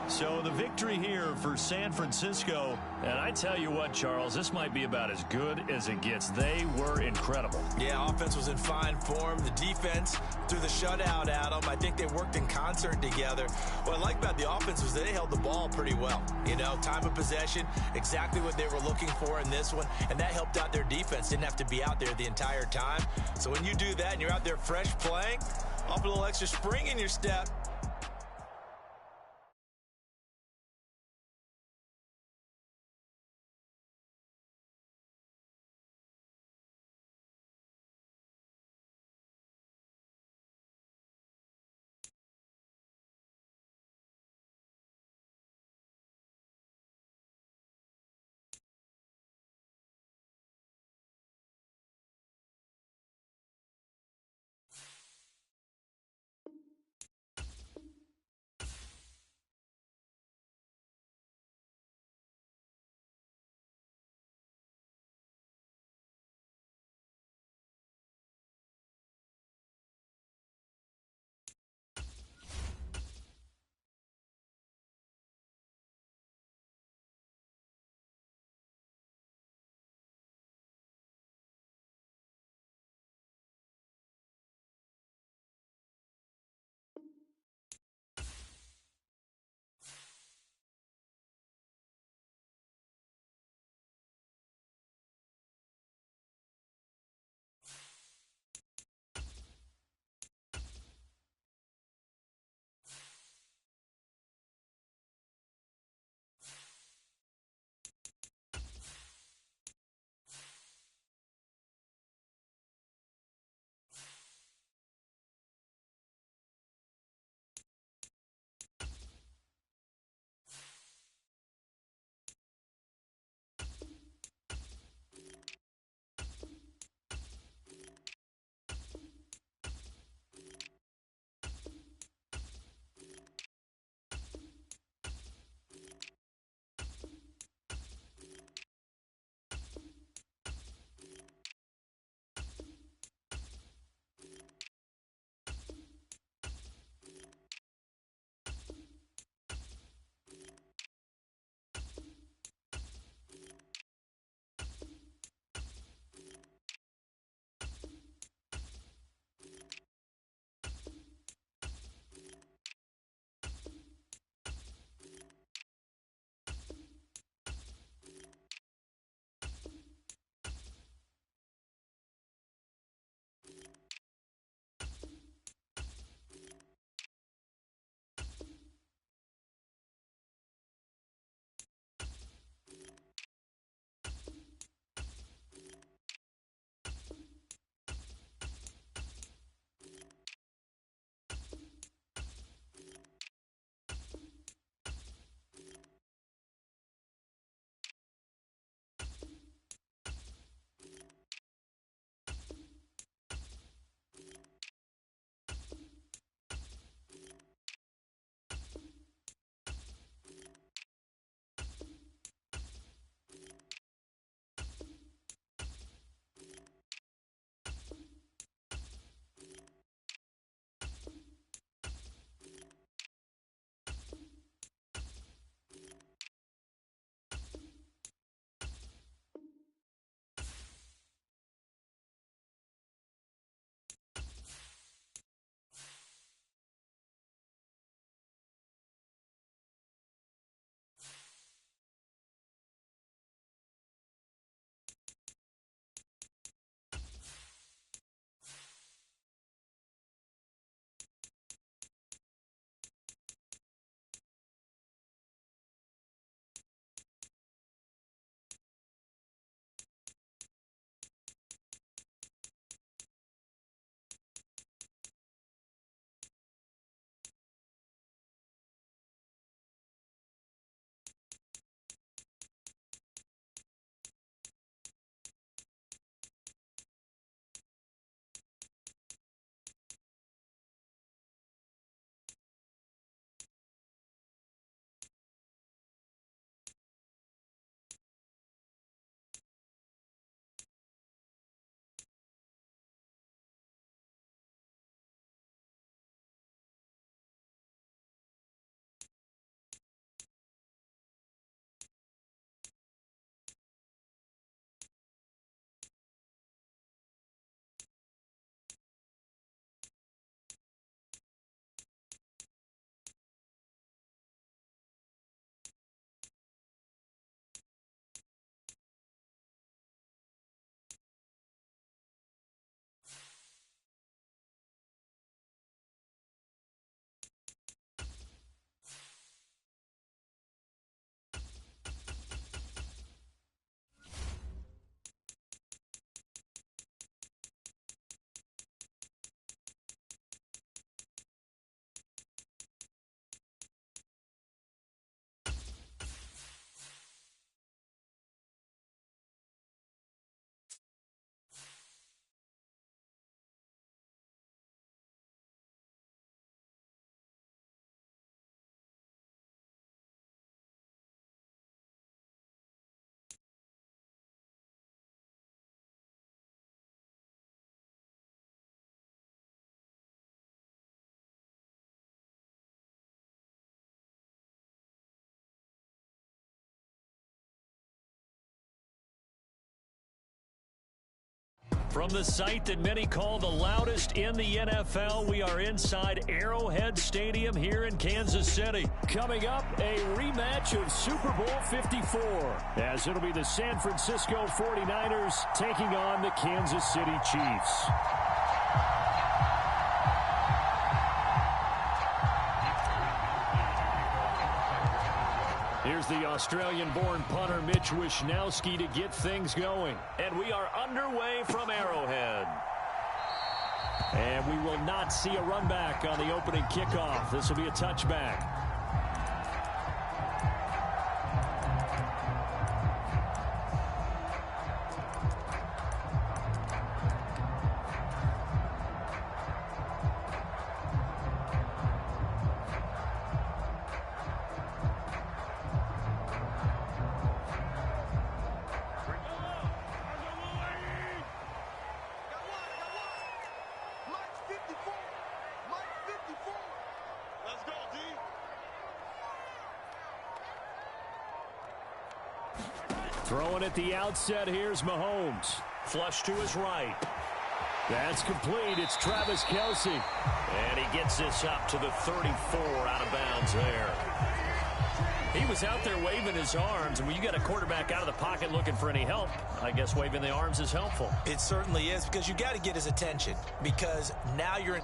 So the victory here for San Francisco. And I tell you what, Charles, this might be about as good as it gets. They were incredible. Yeah, offense was in fine form. The defense threw the shutout at them. I think they worked in concert together. What I like about the offense was they held the ball pretty well. You know, time of possession, exactly what they were looking for in this one. And that helped out their defense. Didn't have to be out there the entire time. So when you do that and you're out there fresh playing, I'll put a little extra spring in your step. From the site that many call the loudest in the NFL, we are inside Arrowhead Stadium here in Kansas City. Coming up, a rematch of Super Bowl 54, as it'll be the San Francisco 49ers taking on the Kansas City Chiefs. Here's the Australian-born punter Mitch Wishnowsky to get things going. And we are underway from Arrowhead. And we will not see a run back on the opening kickoff. This will be a touchback. Throwing at the outset, here's Mahomes. Flush to his right. That's complete. It's Travis Kelce. And he gets this up to the 34 out of bounds there. He was out there waving his arms, and when you got a quarterback out of the pocket looking for any help, I guess waving the arms is helpful. It certainly is, because you got to get his attention, because now you're in...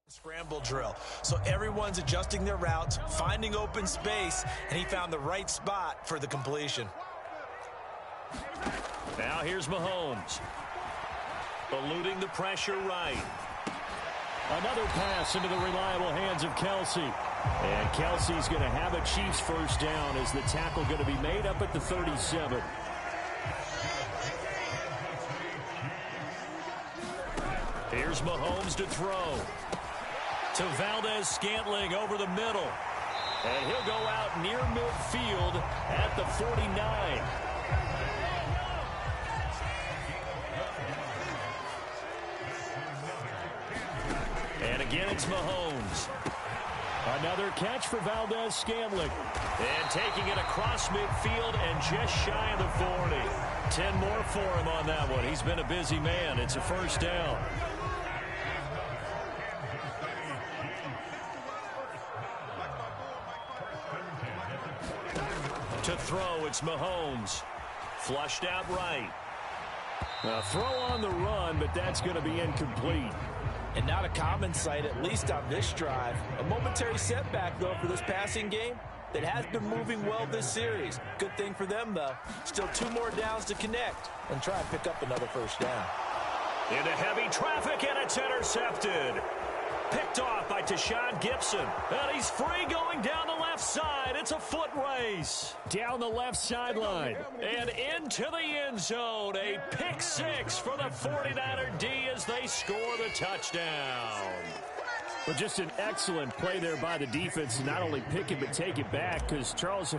scramble drill. So everyone's adjusting their routes, finding open space, and he found the right spot for the completion. Now here's Mahomes. Eluding the pressure right. Another pass into the reliable hands of Kelce. And Kelce's going to have a Chiefs first down as the tackle going to be made up at the 37. Here's Mahomes to throw. To Valdez-Scantling over the middle. And he'll go out near midfield at the 49. And again, it's Mahomes. Another catch for Valdez-Scantling. And taking it across midfield and just shy of the 40. 10 more for him on that one. He's been a busy man. It's a first down. To throw, it's Mahomes. Flushed out right. A throw on the run, but that's going to be incomplete. And not a common sight, at least on this drive. A momentary setback, though, for this passing game that has been moving well this series. Good thing for them, though. Still 2 more downs to connect and try and pick up another first down. Into heavy traffic, and it's intercepted. Picked off by Tashawn Gibson. And he's free going down the left side. It's a foot race. Down the left sideline. And into the end zone. A pick 6 for the 49er D as they score the touchdown. Well, just an excellent play there by the defense to not only pick it but take it back, because Charles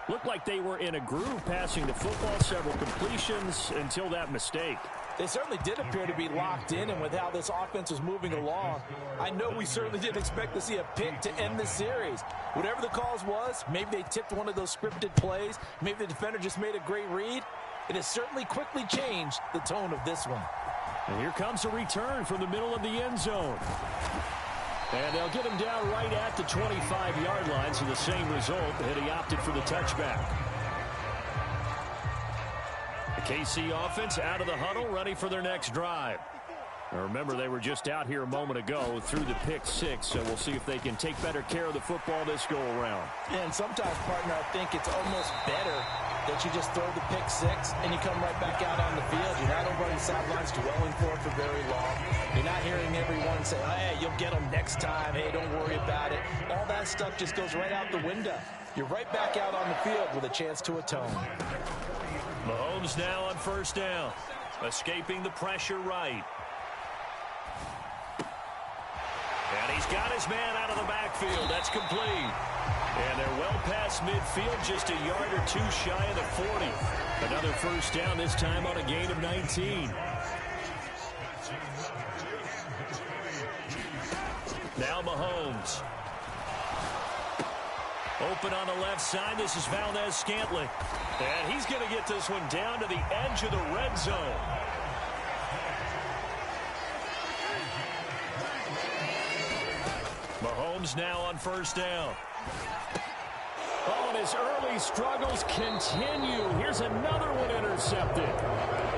looked like they were in a groove passing the football, several completions until that mistake. They certainly did appear to be locked in, and with how this offense was moving along, I know we certainly didn't expect to see a pick to end the series. Whatever the cause was, maybe they tipped one of those scripted plays, maybe the defender just made a great read. It has certainly quickly changed the tone of this one. And here comes a return from the middle of the end zone. And they'll get him down right at the 25-yard line, so the same result, and he opted for the touchback. KC offense out of the huddle, ready for their next drive. Now remember, they were just out here a moment ago through the pick 6, so we'll see if they can take better care of the football this go-around. And sometimes, partner, I think it's almost better that you just throw the pick 6 and you come right back out on the field. You're not over on the sidelines dwelling for it for very long. You're not hearing everyone say, oh, hey, you'll get them next time. Hey, don't worry about it. All that stuff just goes right out the window. You're right back out on the field with a chance to atone. Mahomes now on first down. Escaping the pressure right. And he's He's got his man out of the backfield. That's complete. And they're well past midfield, just a yard or two shy of the 40. Another first down, this time on a gain of 19. Now Mahomes. Open on the left side. This is Valdez-Scantling. And he's going to get this one down to the edge of the red zone. Mahomes now on first down. Oh, and his early struggles continue. Here's another one intercepted.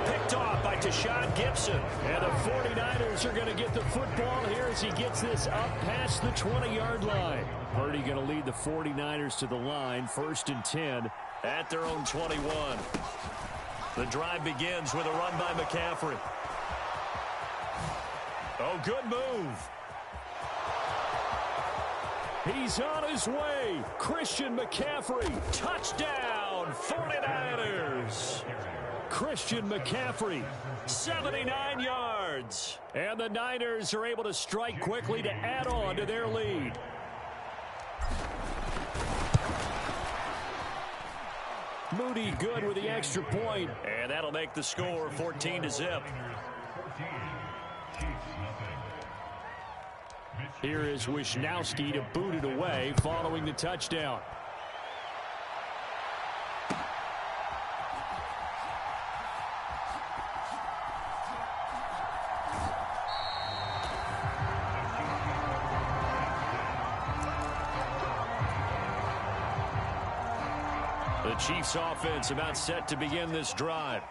Picked off by Tashawn Gibson. And the 49ers are going to get the football here as he gets this up past the 20-yard line. Purdy going to lead the 49ers to the line, 1st and 10. At their own 21. The drive begins with a run by McCaffrey. Oh, good move. He's on his way. Christian McCaffrey. Touchdown, 49ers. Christian McCaffrey, 79 yards. And the Niners are able to strike quickly to add on to their lead. Moody good with the extra point. And that'll make the score 14-0. Here is Wisnowski to boot it away following the touchdown. The Chiefs offense about set to begin this drive.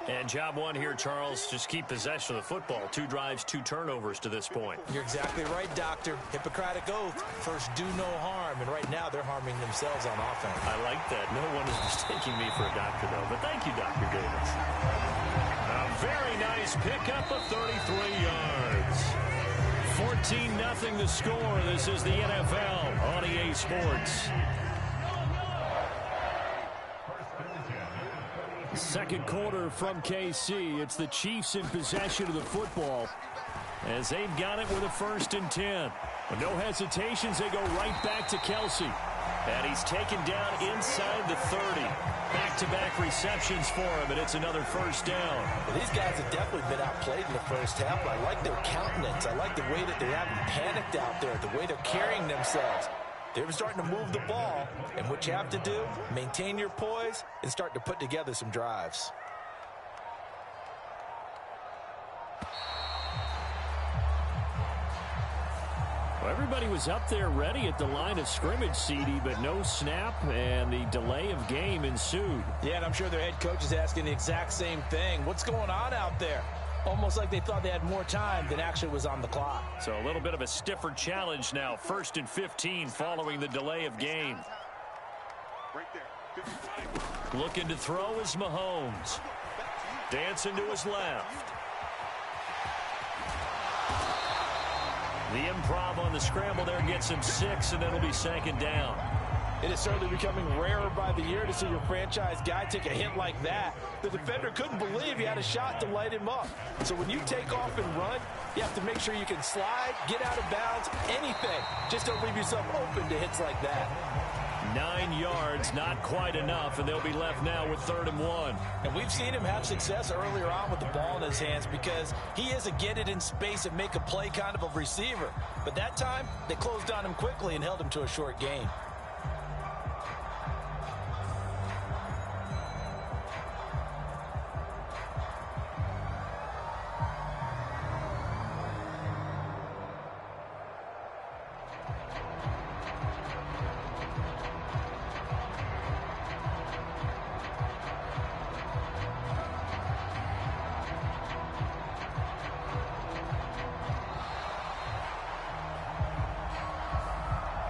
And job one here, Charles, just keep possession of the football. 2 drives, 2 turnovers to this point. You're exactly right, Doctor. Hippocratic oath. First, do no harm. And right now, they're harming themselves on offense. I like that. No one is mistaking me for a doctor, though. But thank you, Dr. Davis. A very nice pickup of 33 yards. 14-0 the score. This is the NFL on EA Sports. Second quarter from KC. It's the Chiefs in possession of the football as they've got it with a 1st and 10. With no hesitations, they go right back to Kelsey. And he's taken down inside the 30. Back-to-back receptions for him, and it's another first down. Well, these guys have definitely been outplayed in the first half. I like their countenance. I like the way that they haven't panicked out there, the way they're carrying themselves. They're starting to move the ball, and what you have to do, maintain your poise and start to put together some drives. Well, everybody was up there ready at the line of scrimmage, CD, but no snap, and the delay of game ensued. Yeah, and I'm sure their head coach is asking the exact same thing. What's going on out there? Almost like they thought they had more time than actually was on the clock. So a little bit of a stiffer challenge now. 1st and 15 following the delay of game. Right there. Looking to throw is Mahomes. Dancing to his left. The improv on the scramble there gets him 6, and it'll be 2nd down. It is certainly becoming rarer by the year to see your franchise guy take a hit like that. The defender couldn't believe he had a shot to light him up. So when you take off and run, you have to make sure you can slide, get out of bounds, anything. Just don't leave yourself open to hits like that. 9 yards, not quite enough, and they'll be left now with 3rd and 1. And we've seen him have success earlier on with the ball in his hands because he is a get it in space and make a play kind of a receiver. But that time, they closed on him quickly and held him to a short gain.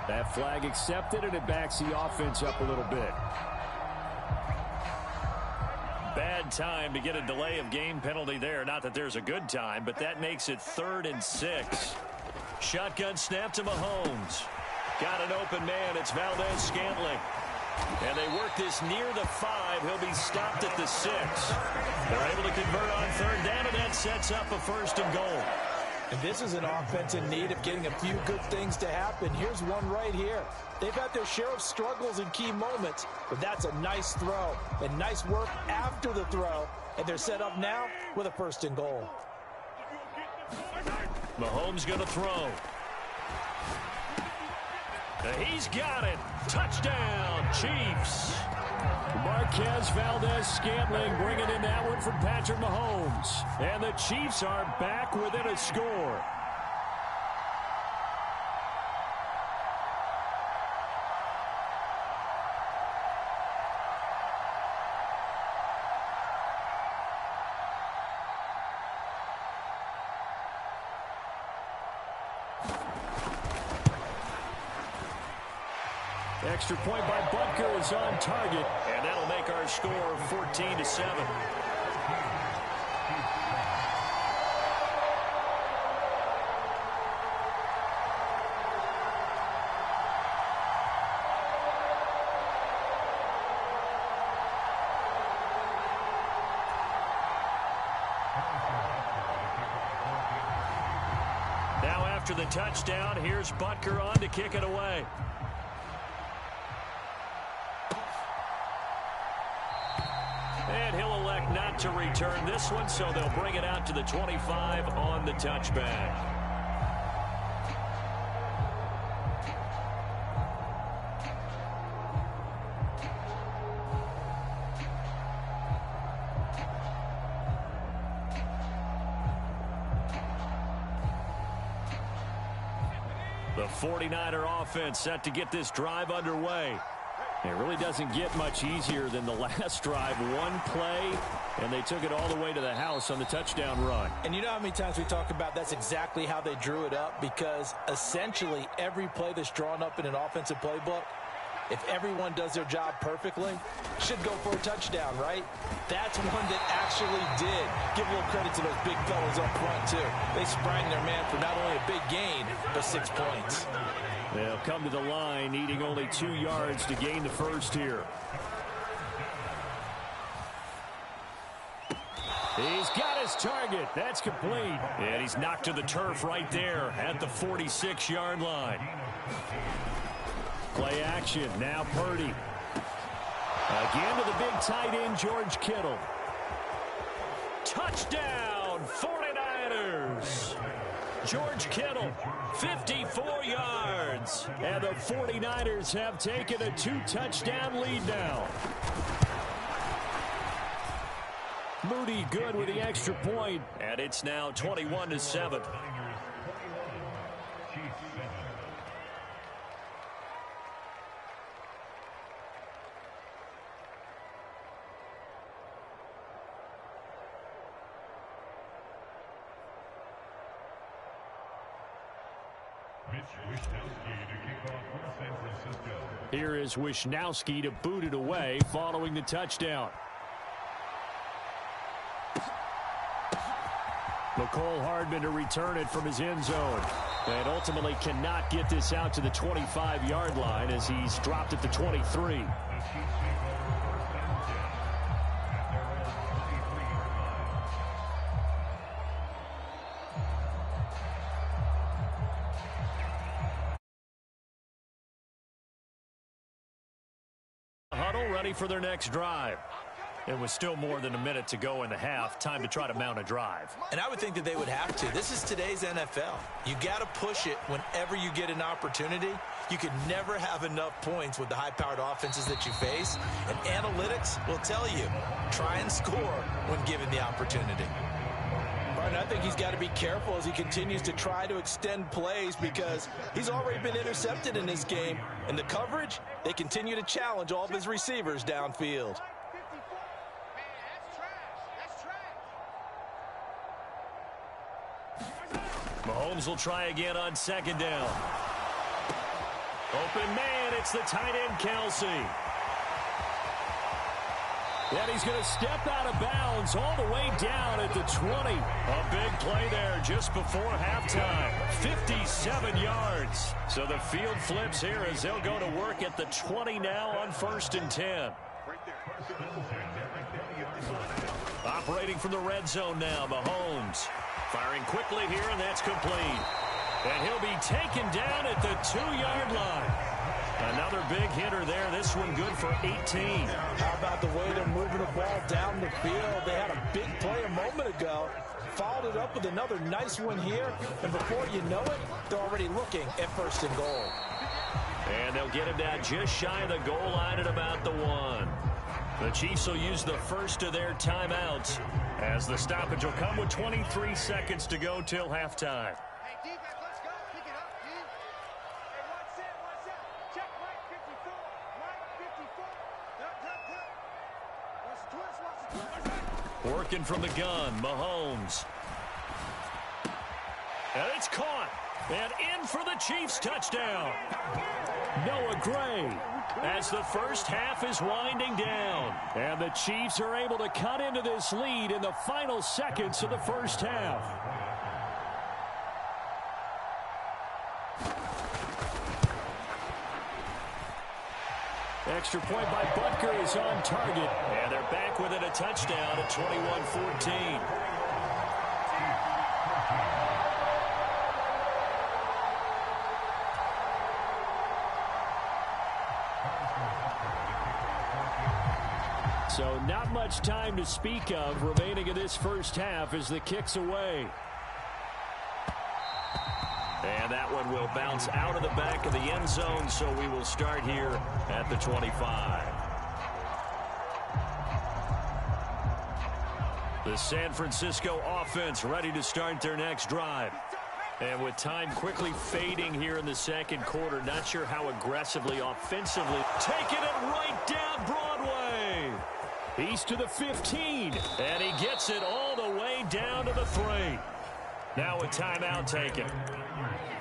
That flag accepted, and it backs the offense up a little bit. Bad time to get a delay of game penalty there. Not that there's a good time, but that makes it 3rd and 6. Shotgun snap to Mahomes. Got an open man. It's Valdez-Scantling. And they work this near the 5. He'll be stopped at the 6. They're able to convert on 3rd down, and that sets up a 1st and goal. And this is an offense in need of getting a few good things to happen. Here's one right here. They've had their share of struggles in key moments, but that's a nice throw and nice work after the throw. And they're set up now with a 1st and goal. Mahomes going to throw. He's got it. Touchdown, Chiefs. Marquez Valdez-Scantling bringing in that one from Patrick Mahomes. And the Chiefs are back within a score. Extra point by Butker is on target. And that'll make our score 14-7. Now after the touchdown, here's Butker on to kick it away. And he'll elect not to return this one, so they'll bring it out to the 25 on the touchback. The 49er offense set to get this drive underway. It really doesn't get much easier than the last drive. One play, and they took it all the way to the house on the touchdown run. And you know how many times we talk about that's exactly how they drew it up, because essentially every play that's drawn up in an offensive playbook, if everyone does their job perfectly, should go for a touchdown, right? That's one that actually did. Give a little credit to those big fellas up front, too. They sprang their man for not only a big gain, but 6 points. They'll come to the line, needing only 2 yards to gain the first here. He's got his target. That's complete. And he's knocked to the turf right there at the 46-yard line. Play action. Now Purdy. Again to the big tight end, George Kittle. Touchdown, 49ers. George Kittle, 54 yards. And the 49ers have taken a 2-touchdown lead now. Moody good with the extra point. And it's now 21-7. Here is Wishnowsky to boot it away following the touchdown. McCole Hardman to return it from his end zone. And ultimately cannot get this out to the 25-yard line as he's dropped at the 23. Ready for their next drive. It was still more than a minute to go in the half. Time to try to mount a drive. And I would think that they would have to. This is today's NFL. You got to push it whenever you get an opportunity. You could never have enough points with the high-powered offenses that you face. And analytics will tell you, try and score when given the opportunity. Martin, I think he's got to be careful as he continues to try to extend plays because he's already been intercepted in this game. And the coverage, they continue to challenge all of his receivers downfield. Mahomes will try again on 2nd down. Open man, it's the tight end, Kelsey. And he's going to step out of bounds all the way down at the 20. A big play there just before halftime. 57 yards. So the field flips here as they'll go to work at the 20 now on 1st and 10. Operating from the red zone now, Mahomes. Firing quickly here, and that's complete. And he'll be taken down at the 2-yard line. Another big hitter there. This one good for 18. How about the way they're moving the ball down the field? They had a big play a moment ago. Followed it up with another nice one here. And before you know it, they're already looking at 1st and goal. And they'll get him down just shy of the goal line at about the 1. The Chiefs will use the first of their timeouts as the stoppage will come with 23 seconds to go till halftime. Hey, defense, let's go. Pick it up, dude. Hey, one set. Check right 54. Right 54. Watch the twist. Working from the gun, Mahomes. And it's caught. And in for the Chiefs touchdown. Noah Gray as the first half is winding down. And the Chiefs are able to cut into this lead in the final seconds of the first half. Extra point by Butker is on target. And they're back with it, a touchdown at 21-14. So not much time to speak of remaining in this first half as the kick's away. And that one will bounce out of the back of the end zone, so we will start here at the 25. The San Francisco offense ready to start their next drive. And with time quickly fading here in the second quarter, not sure how aggressively, offensively, taking it right down Broadway. He's to the 15, and he gets it all the way down to the 3. Now a timeout taken.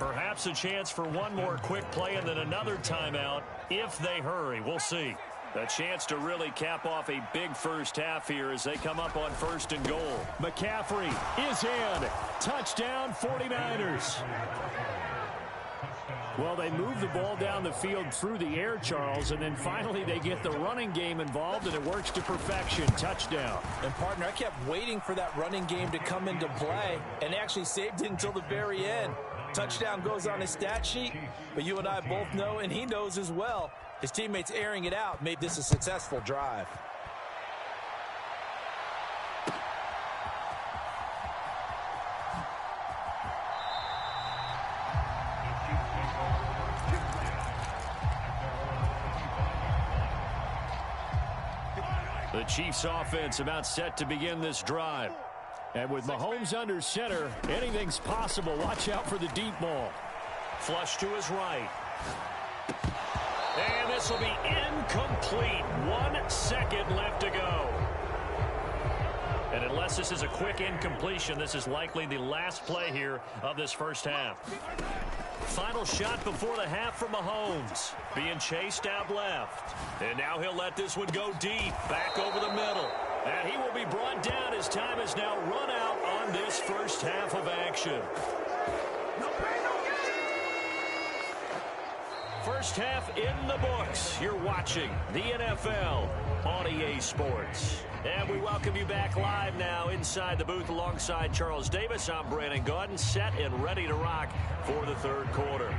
Perhaps a chance for one more quick play and then another timeout if they hurry. We'll see. A chance to really cap off a big first half here as they come up on 1st and goal. McCaffrey is in. Touchdown 49ers. Well, they move the ball down the field through the air, Charles, and then finally they get the running game involved, and it works to perfection. Touchdown. And, partner, I kept waiting for that running game to come into play and actually saved it until the very end. Touchdown goes on his stat sheet, but you and I both know, and he knows as well, his teammates airing it out made this a successful drive. The Chiefs offense about set to begin this drive. And with Mahomes under center, anything's possible. Watch out for the deep ball. Flush to his right. And this will be incomplete. 1 second left to go. And unless this is a quick incompletion, this is likely the last play here of this first half. Final shot before the half from Mahomes. Being chased out left. And now he'll let this one go deep. Back over the middle. And he will be brought down as time is now run out on this first half of action. First half in the books. You're watching the NFL on EA Sports. And we welcome you back live now inside the booth alongside Charles Davis. I'm Brandon Gaudin, set and ready to rock for the third quarter.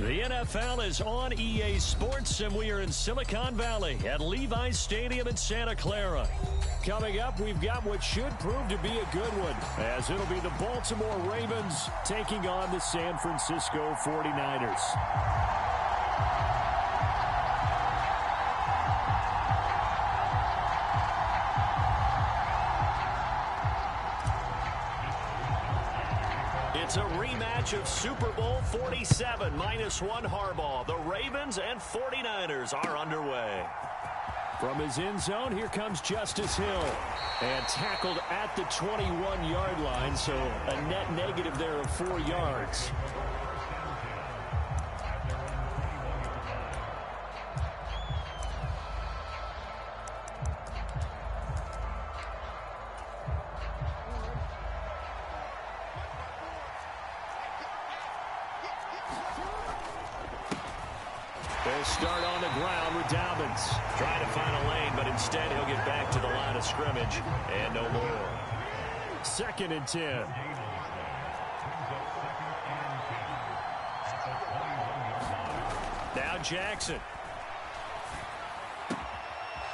The NFL is on EA Sports, and we are in Silicon Valley at Levi's Stadium in Santa Clara. Coming up, we've got what should prove to be a good one, as it'll be the Baltimore Ravens taking on the San Francisco 49ers. It's a rematch of Super Bowl 47 -1 Harbaugh. The Ravens and 49ers are underway. From his end zone, here comes Justice Hill. And tackled at the 21-yard line, so a net negative there of 4 yards. They'll start on the ground with Dobbins. Trying to find a lane, but instead he'll get back to the line of scrimmage and no more. 2nd and 10. Now Jackson.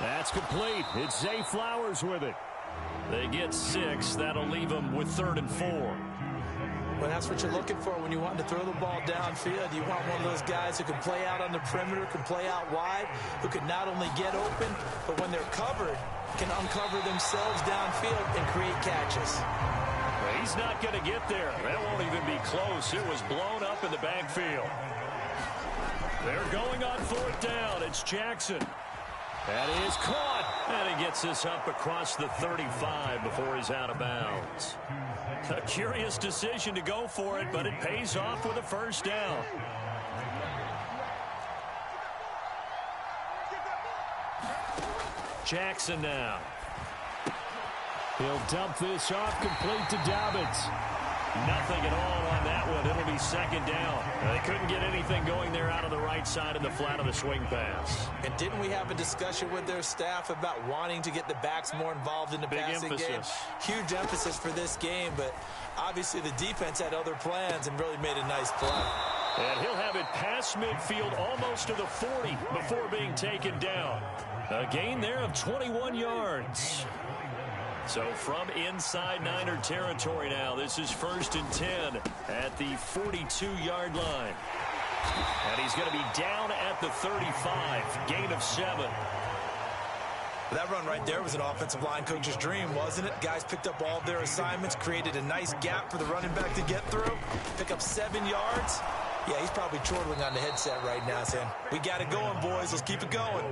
That's complete. It's Zay Flowers with it. They get 6. That'll leave them with 3rd and 4. Well, that's what you're looking for when you want to throw the ball downfield. You want one of those guys who can play out on the perimeter, can play out wide, who can not only get open, but when they're covered, can uncover themselves downfield and create catches. Well, he's not going to get there. That won't even be close. It was blown up in the backfield. They're going on 4th down. It's Jackson. That is caught. And he gets this up across the 35 before he's out of bounds. A curious decision to go for it, but it pays off with a 1st down. Jackson now. He'll dump this off complete to Dobbins. Nothing at all on that one. It'll be 2nd down. They couldn't get anything going there out of the right side of the flat of the swing pass. And didn't we have a discussion with their staff about wanting to get the backs more involved in the passing game? Huge emphasis for this game, but obviously the defense had other plans and really made a nice play. And he'll have it past midfield almost to the 40 before being taken down. A gain there of 21 yards. So from inside Niner territory now, this is 1st and 10 at the 42-yard line. And he's going to be down at the 35, gain of 7. That run right there was an offensive line coach's dream, wasn't it? Guys picked up all of their assignments, created a nice gap for the running back to get through, pick up 7 yards. Yeah, he's probably chortling on the headset right now saying, we got it going, boys. Let's keep it going.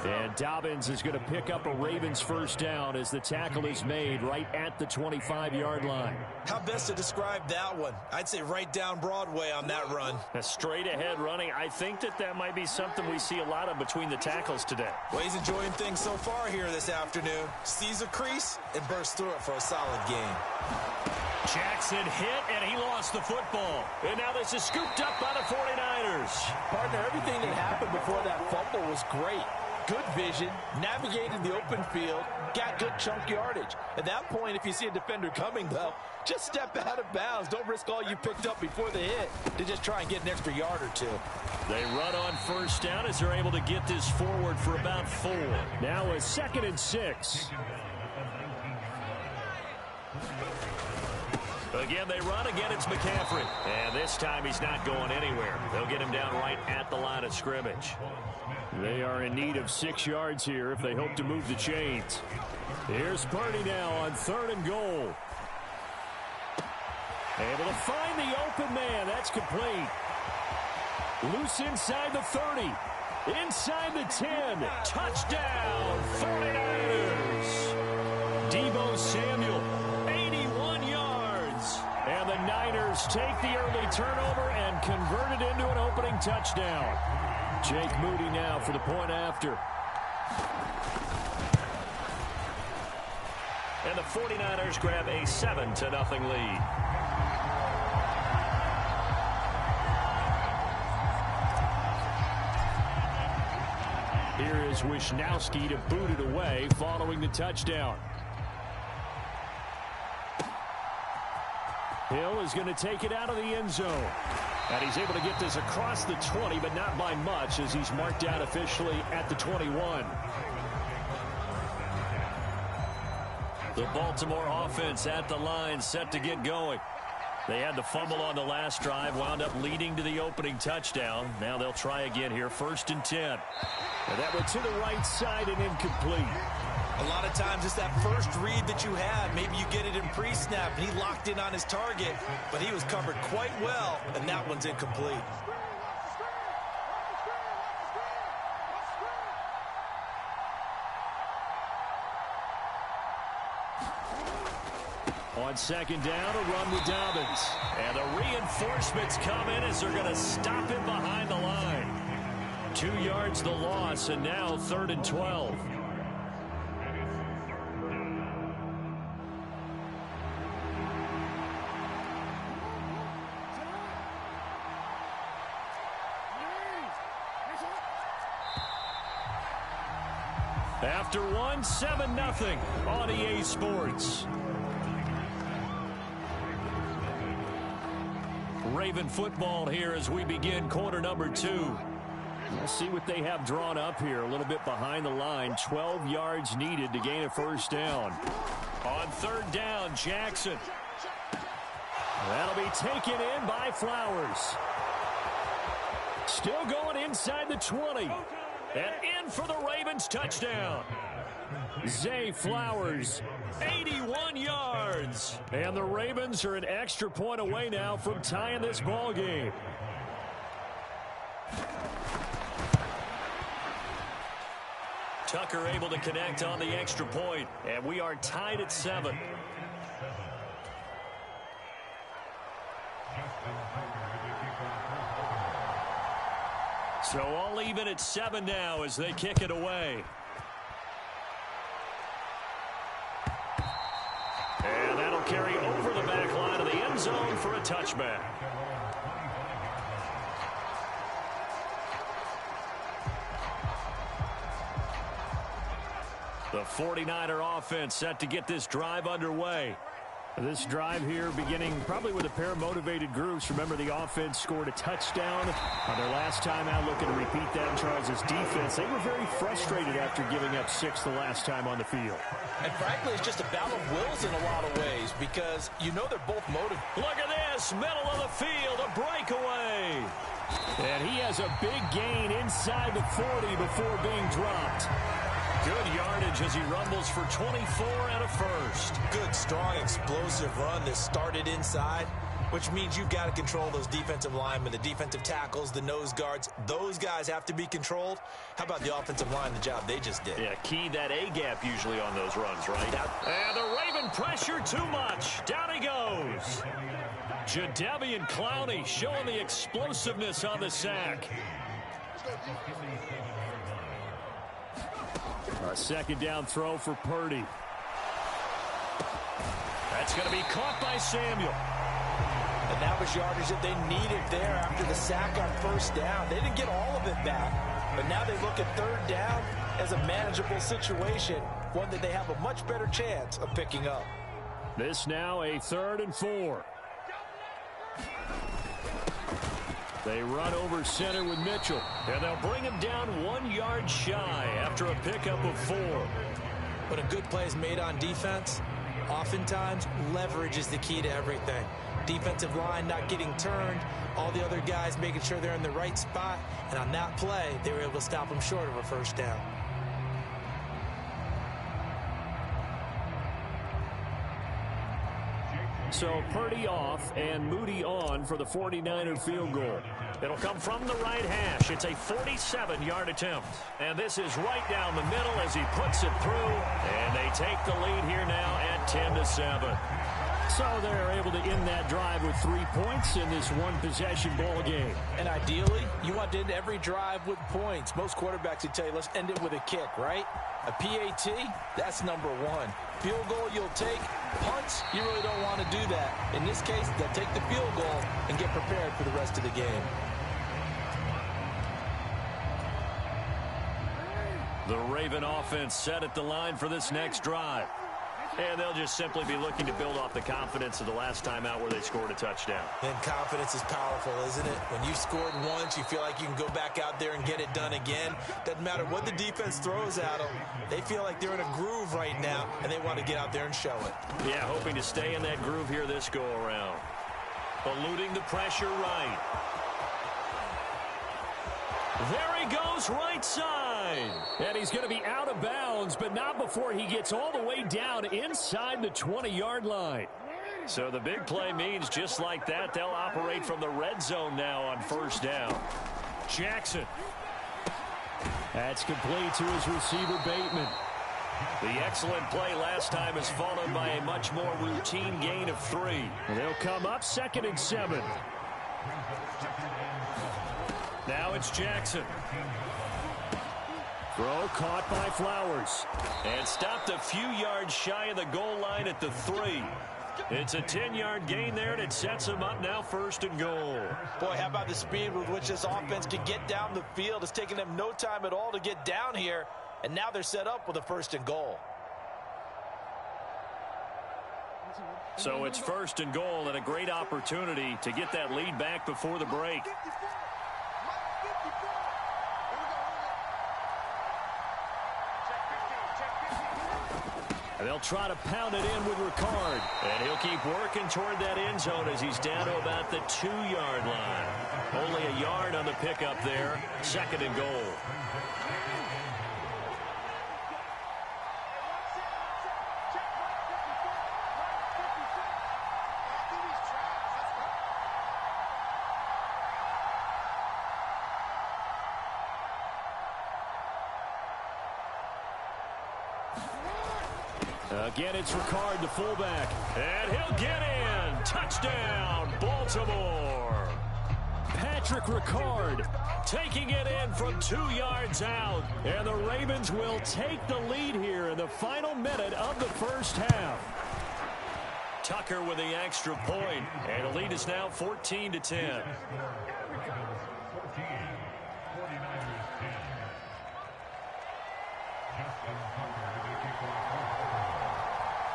And Dobbins is going to pick up a Ravens 1st down as the tackle is made right at the 25-yard line. How best to describe that one? I'd say right down Broadway on that run. A straight ahead running. I think that might be something we see a lot of between the tackles today. Well, he's enjoying things so far here this afternoon. Sees a crease and bursts through it for a solid gain. Jackson hit, and he lost the football. And now this is scooped up by the 49ers. Partner, everything that happened before that fumble was great. Good vision, navigated the open field, got good chunk yardage. At that point, if you see a defender coming, though, just step out of bounds. Don't risk all you picked up before the hit to just try and get an extra yard or 2. They run on 1st down as they're able to get this forward for about 4. Now a 2nd and 6. Again, they run. Again, it's McCaffrey. And this time he's not going anywhere. They'll get him down right at the line of scrimmage. They are in need of 6 yards here if they hope to move the chains. Here's Purdy now on 3rd and goal. Able to find the open man. That's complete. Loose inside the 30. Inside the 10. Touchdown, 49ers. Deebo Samuel, 81 yards. And the Niners take the early turnover and convert it into an opening touchdown. Jake Moody now for the point after. And the 49ers grab a 7-0 lead. Here is Wisnowski to boot it away following the touchdown. Hill is going to take it out of the end zone. And he's able to get this across the 20, but not by much, as he's marked down officially at the 21. The Baltimore offense at the line, set to get going. They had the fumble on the last drive, wound up leading to the opening touchdown. Now they'll try again here, 1st and 10. And that went to the right side and incomplete. A lot of times it's that first read that you have. Maybe you get it in pre-snap, and he locked in on his target, but he was covered quite well, and that one's incomplete. On 2nd down, a run with Dobbins. And the reinforcements come in as they're going to stop him behind the line. 2 yards the loss, and now 3rd and 12. After one, 7-0 on EA Sports. Raven football here as we begin quarter number 2. We'll see what they have drawn up here. A little bit behind the line. 12 yards needed to gain a 1st down. On 3rd down, Jackson. That'll be taken in by Flowers. Still going inside the 20. And in for the Ravens touchdown. Zay Flowers, 81 yards. And the Ravens are an extra point away now from tying this ball game. Tucker able to connect on the extra point. And we are tied at 7. So all even at 7 now as they kick it away. And that'll carry over the back line of the end zone for a touchback. The 49er offense set to get this drive underway. This drive here beginning probably with a pair of motivated groups. Remember, the offense scored a touchdown on their last time out, looking to repeat that in Charles' defense. They were very frustrated after giving up 6 the last time on the field. And frankly, it's just a battle of wills in a lot of ways, because you know they're both motivated. Look at this, middle of the field, a breakaway. And he has a big gain inside the 40 before being dropped. Good yardage as he rumbles for 24 and a 1st. Good, strong, explosive run that started inside, which means you've got to control those defensive linemen, the defensive tackles, the nose guards. Those guys have to be controlled. How about the offensive line, the job they just did? Yeah, key that A-gap usually on those runs, right? And the Raven pressure too much. Down he goes. Jadeveon Clowney showing the explosiveness on the sack. A 2nd down throw for Purdy. That's going to be caught by Samuel. And that was yardage that they needed there after the sack on 1st down. They didn't get all of it back, but now they look at 3rd down as a manageable situation, one that they have a much better chance of picking up. This now a 3rd and 4. They run over center with Mitchell. And they'll bring him down 1 yard shy after a pickup of 4. When a good play is made on defense, oftentimes leverage is the key to everything. Defensive line not getting turned, all the other guys making sure they're in the right spot, and on that play, they were able to stop them short of a 1st down. So Purdy off and Moody on for the 49er field goal. It'll come from the right hash. It's a 47-yard attempt. And this is right down the middle as he puts it through. And they take the lead here now at 10-7. So they're able to end that drive with 3 points in this one-possession ball game. And ideally, you want to end every drive with points. Most quarterbacks would tell you, let's end it with a kick, right? A PAT, that's number 1. Field goal you'll take. Punts, you really don't want to do that. In this case, they'll take the field goal and get prepared for the rest of the game. The Raven offense set at the line for this next drive. And they'll just simply be looking to build off the confidence of the last time out where they scored a touchdown. And confidence is powerful, isn't it? When you've scored once, you feel like you can go back out there and get it done again. Doesn't matter what the defense throws at them. They feel like they're in a groove right now, and they want to get out there and show it. Yeah, hoping to stay in that groove here this go-around. Eluding the pressure right. There he goes, right side. And he's going to be out of bounds, but not before he gets all the way down inside the 20-yard line. So the big play means just like that, they'll operate from the red zone now on first down. Jackson. That's complete to his receiver, Bateman. The excellent play last time is followed by a much more routine gain of 3. And they'll come up 2nd and 7. Now it's Jackson. Throw caught by Flowers. And stopped a few yards shy of the goal line at the 3. It's a 10-yard gain there, and it sets him up now 1st and goal. Boy, how about the speed with which this offense can get down the field? It's taken them no time at all to get down here, and now they're set up with a 1st and goal. So it's 1st and goal and a great opportunity to get that lead back before the break. They'll try to pound it in with Ricard. And he'll keep working toward that end zone as he's down to about the 2-yard line. Only a yard on the pickup there. 2nd and goal. Again, it's Ricard, the fullback. And he'll get in. Touchdown, Baltimore. Patrick Ricard taking it in from 2 yards out. And the Ravens will take the lead here in the final minute of the first half. Tucker with the extra point. And the lead is now 14-10.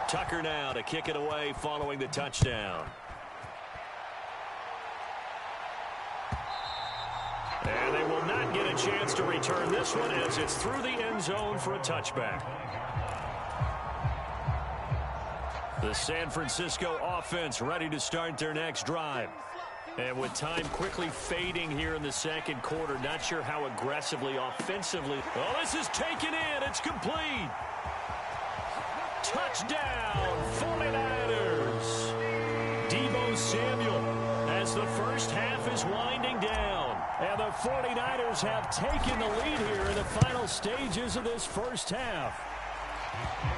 Tucker now to kick it away following the touchdown. And they will not get a chance to return this one as it's through the end zone for a touchback. The San Francisco offense ready to start their next drive. And with time quickly fading here in the 2nd quarter, not sure how aggressively, offensively. Oh, this is taken in. It's complete. Touchdown, 49ers. Deebo Samuel as the first half is winding down. And the 49ers have taken the lead here in the final stages of this first half.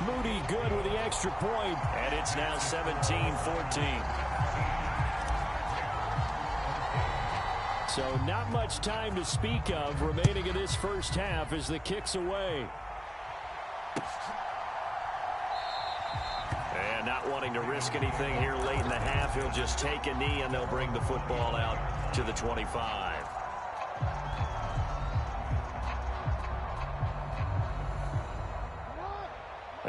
Moody good with the extra point. And it's now 17-14. So not much time to speak of remaining in this first half as the kick's away. And not wanting to risk anything here late in the half, he'll just take a knee and they'll bring the football out to the 25.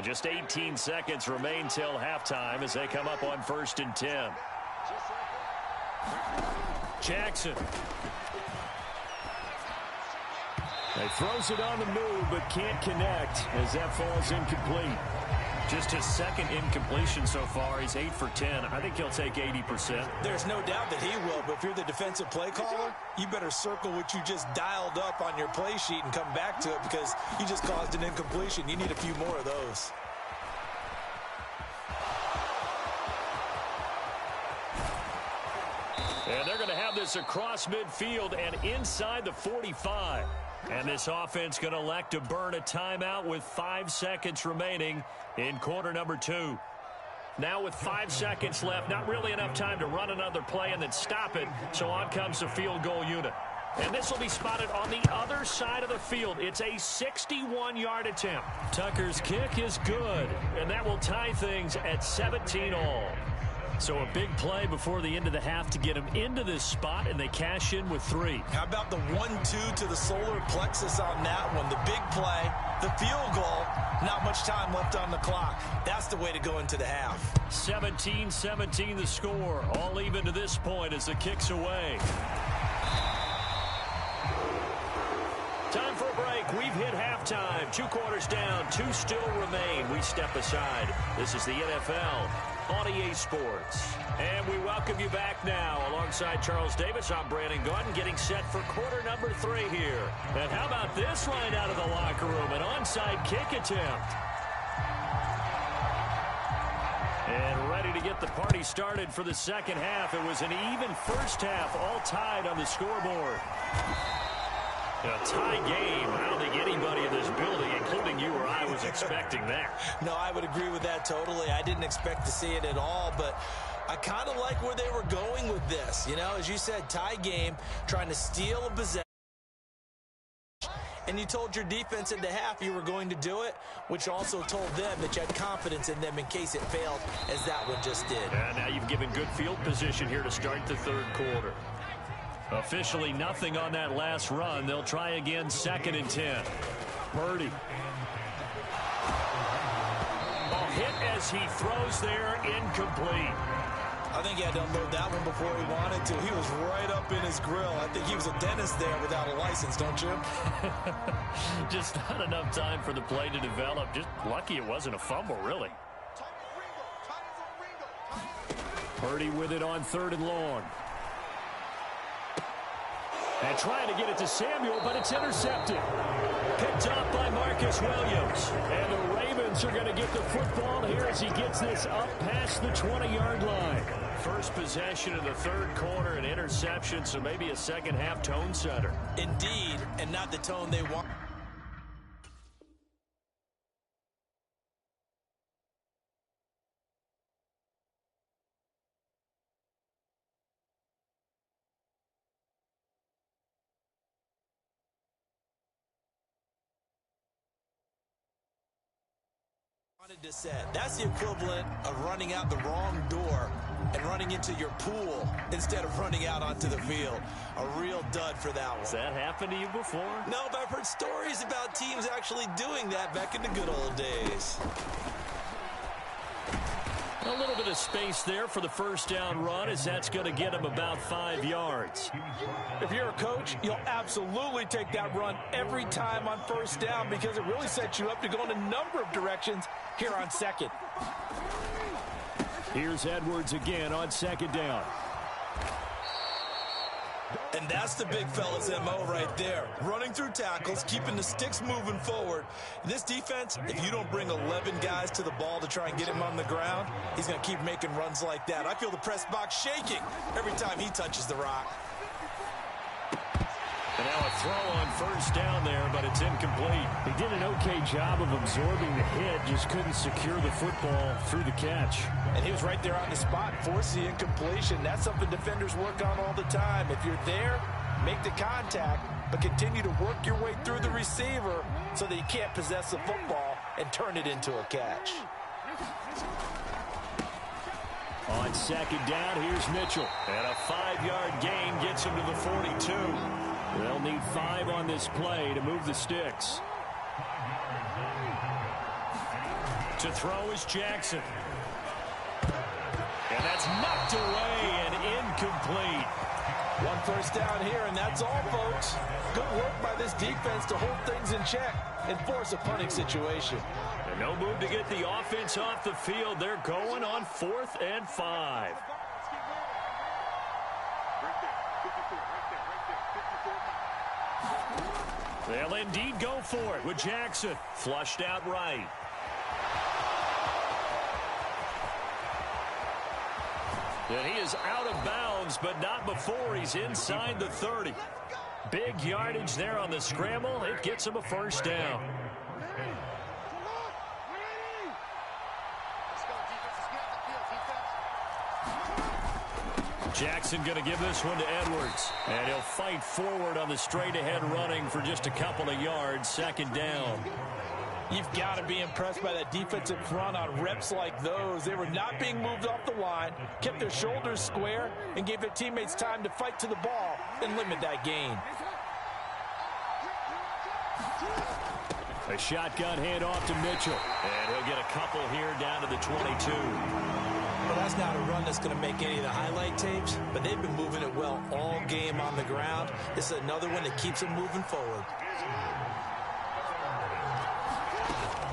Just 18 seconds remain till halftime as they come up on 1st and 10. Jackson. He throws it on the move but can't connect as that falls incomplete. Just his 2nd incompletion so far. He's 8 for 10. I think he'll take 80%. There's no doubt that he will, but if you're the defensive play caller, you better circle what you just dialed up on your play sheet and come back to it because you just caused an incompletion. You need a few more of those. And they're going to have this across midfield and inside the 45. And this offense going to elect to burn a timeout with 5 seconds remaining in quarter number 2. Now with 5 seconds left, not really enough time to run another play and then stop it. So on comes the field goal unit. And this will be spotted on the other side of the field. It's a 61-yard attempt. Tucker's kick is good, and that will tie things at 17 all. So a big play before the end of the half to get them into this spot, and they cash in with 3. How about the 1-2 to the solar plexus on that one? The big play, the field goal, not much time left on the clock. That's the way to go into the half. 17-17 the score. All even to this point as the kick's away. Time for a break. We've hit halftime. 2 quarters down. 2 still remain. We step aside. This is the NFL on EA Sports. And we welcome you back now. Alongside Charles Davis, I'm Brandon Gaudin, getting set for quarter number 3 here. And how about this line out of the locker room? An onside kick attempt. And ready to get the party started for the second half. It was an even first half, all tied on the scoreboard. A tie game. I don't think anybody in this building, including you or I, was expecting that. No, I would agree with that totally. I didn't expect to see it at all, but I kind of like where they were going with this. You know, as you said, tie game, trying to steal a possession. And you told your defense in the half you were going to do it, which also told them that you had confidence in them in case it failed, as that one just did. And now you've given good field position here to start the third quarter. Officially nothing on that last run. They'll try again, 2nd and 10. Purdy. A hit as he throws there, incomplete. I think he had to unload that one before he wanted to. He was right up in his grill. I think he was a dentist there without a license, don't you? Just not enough time for the play to develop. Just lucky it wasn't a fumble, really. Purdy with it on 3rd and long. And trying to get it to Samuel, but it's intercepted. Picked up by Marcus Williams. And the Ravens are going to get the football here as he gets this up past the 20-yard line. First possession of the third quarter, an interception, so maybe a second half tone setter. Indeed, and not the tone they want. To set. That's the equivalent of running out the wrong door and running into your pool instead of running out onto the field. A real dud for that one. Has that happened to you before? No, but I've heard stories about teams actually doing that back in the good old days. A little bit of space there for the first down run, as that's going to get him about 5 yards. If you're a coach, you'll absolutely take that run every time on first down because it really sets you up to go in a number of directions here on 2nd. Here's Edwards again on 2nd down. And that's the big fella's MO right there. Running through tackles, keeping the sticks moving forward. This defense, if you don't bring 11 guys to the ball to try and get him on the ground, he's going to keep making runs like that. I feel the press box shaking every time he touches the rock. And now a throw on first down there, but it's incomplete. He did an okay job of absorbing the hit, just couldn't secure the football through the catch. And he was right there on the spot, forced the incompletion. That's something defenders work on all the time. If you're there, make the contact, but continue to work your way through the receiver so that you can't possess the football and turn it into a catch. On 2nd down, here's Mitchell. And a 5-yard gain gets him to the 42. They'll need 5 on this play to move the sticks. To throw is Jackson. And that's knocked away and incomplete. One first down here, and that's all, folks. Good work by this defense to hold things in check and force a punting situation. And no move to get the offense off the field. They're going on 4th and 5. They'll indeed go for it with Jackson. Flushed out right. And he is out of bounds, but not before he's inside the 30. Big yardage there on the scramble. It gets him a first down. Jackson going to give this one to Edwards. And he'll fight forward on the straight-ahead running for just a couple of yards. 2nd down. You've got to be impressed by that defensive front on reps like those. They were not being moved off the line, kept their shoulders square, and gave their teammates time to fight to the ball and limit that gain. A shotgun handoff to Mitchell. And he'll get a couple here down to the 22. Well, that's not a run that's going to make any of the highlight tapes, but they've been moving it well all game on the ground. This is another one that keeps them moving forward.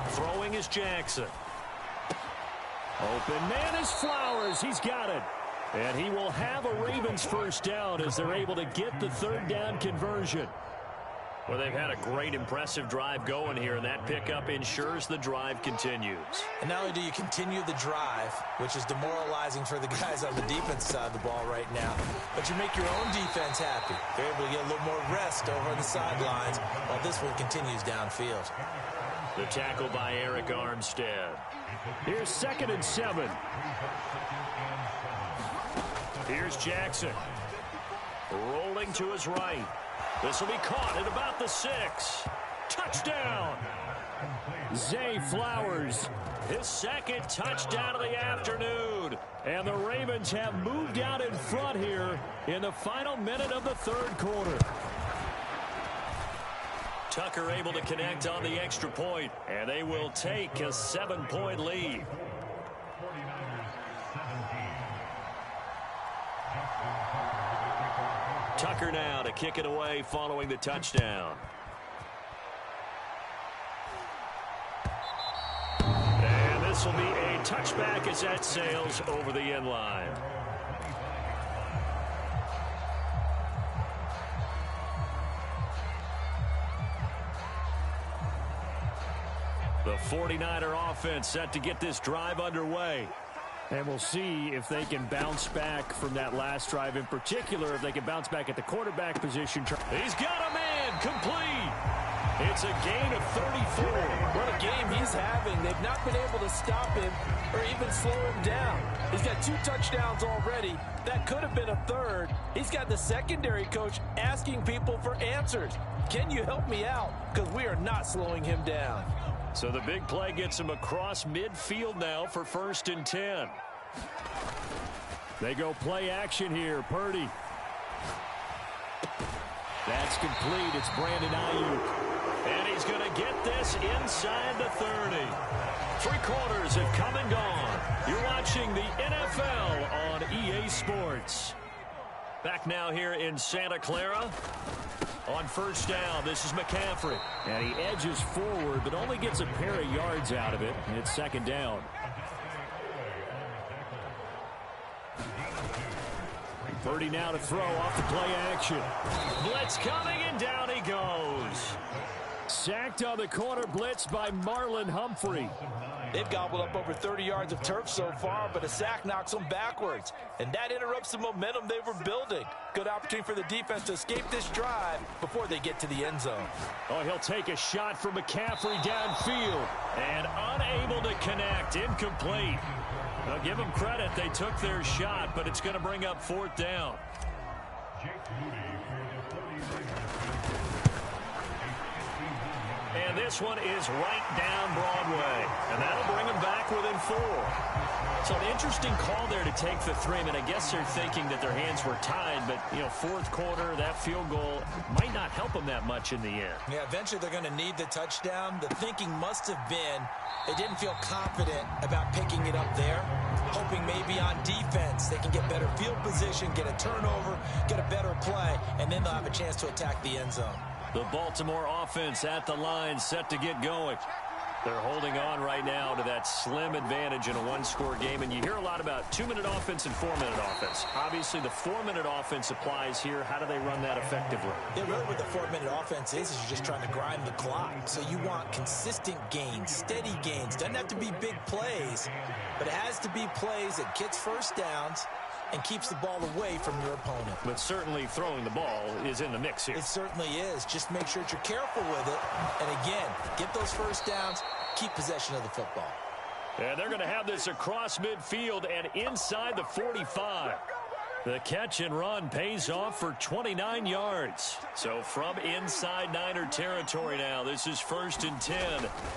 Throwing is Jackson. Open man is Flowers. He's got it. And he will have a Ravens first down as they're able to get the third down conversion. Well, they've had a great, impressive drive going here, and that pickup ensures the drive continues. And not only do you continue the drive, which is demoralizing for the guys on the defense side of the ball right now, but you make your own defense happy. They're able to get a little more rest over on the sidelines while this one continues downfield. The tackle by Eric Armstead. Here's 2nd and 7. Here's Jackson. Rolling to his right. This will be caught at about the 6. Touchdown! Zay Flowers. His second touchdown of the afternoon. And the Ravens have moved out in front here in the final minute of the third quarter. Tucker able to connect on the extra point, and they will take a 7-point lead. Tucker now to kick it away following the touchdown. And this will be a touchback as that sails over the end line. The 49er offense set to get this drive underway. And we'll see if they can bounce back from that last drive, in particular, if they can bounce back at the quarterback position. He's got a man complete. It's a gain of 34. What a game he's having. They've not been able to stop him or even slow him down. He's got 2 touchdowns already. That could have been a third. He's got the secondary coach asking people for answers. Can you help me out? Because we are not slowing him down. So the big play gets him across midfield now for 1st and 10. They go play action here. Purdy. That's complete. It's Brandon Ayuk. And he's going to get this inside the 30. 3 quarters have come and gone. You're watching the NFL on EA Sports. Back now here in Santa Clara. On 1st down, this is McCaffrey. And he edges forward, but only gets a pair of yards out of it. And it's 2nd down. Purdy now to throw off the play action. Blitz coming, and down he goes. Sacked on the corner blitz by Marlon Humphrey. They've gobbled up over 30 yards of turf so far, but a sack knocks them backwards. And that interrupts the momentum they were building. Good opportunity for the defense to escape this drive before they get to the end zone. Oh, he'll take a shot from McCaffrey downfield. And unable to connect. Incomplete. Now give them credit. They took their shot, but it's going to bring up 4th down. And this one is right down Broadway. And that'll bring them back within 4. So an interesting call there to take the 3. I mean, I guess they're thinking that their hands were tied, but, you know, 4th quarter, that field goal might not help them that much in the end. Yeah, eventually they're going to need the touchdown. The thinking must have been they didn't feel confident about picking it up there, hoping maybe on defense they can get better field position, get a turnover, get a better play, and then they'll have a chance to attack the end zone. The Baltimore offense at the line, set to get going. They're holding on right now to that slim advantage in a 1-score game. And you hear a lot about 2-minute offense and 4-minute offense. Obviously, the 4-minute offense applies here. How do they run that effectively? Yeah, really what the 4-minute offense is you're just trying to grind the clock. So you want consistent gains, steady gains. Doesn't have to be big plays, but it has to be plays that gets first downs and keeps the ball away from your opponent. But certainly throwing the ball is in the mix here. It certainly is. Just make sure that you're careful with it. And again, get those first downs, keep possession of the football. And they're going to have this across midfield and inside the 45. The catch and run pays off for 29 yards. So from inside Niner territory now, this is 1st and 10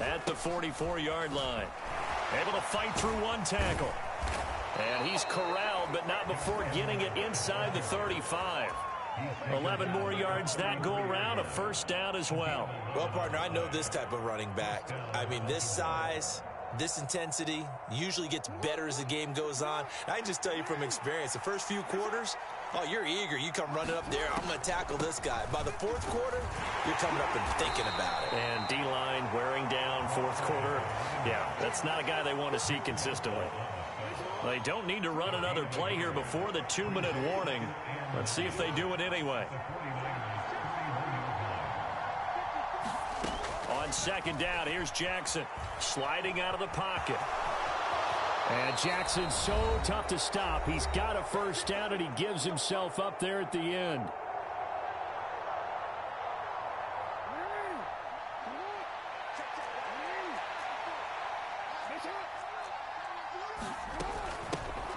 at the 44-yard line. Able to fight through one tackle. And he's corralled, but not before getting it inside the 35. 11 more yards that go around, a first down as well. Well, partner, I know this type of running back. I mean, this size, this intensity usually gets better as the game goes on. I can just tell you from experience, the first few quarters, oh, you're eager. You come running up there, I'm going to tackle this guy. By the 4th quarter, you're coming up and thinking about it. And D-line wearing down 4th quarter. Yeah, that's not a guy they want to see consistently. They don't need to run another play here before the 2-minute warning. Let's see if they do it anyway. On 2nd down, here's Jackson sliding out of the pocket. And Jackson's so tough to stop. He's got a first down, and he gives himself up there at the end.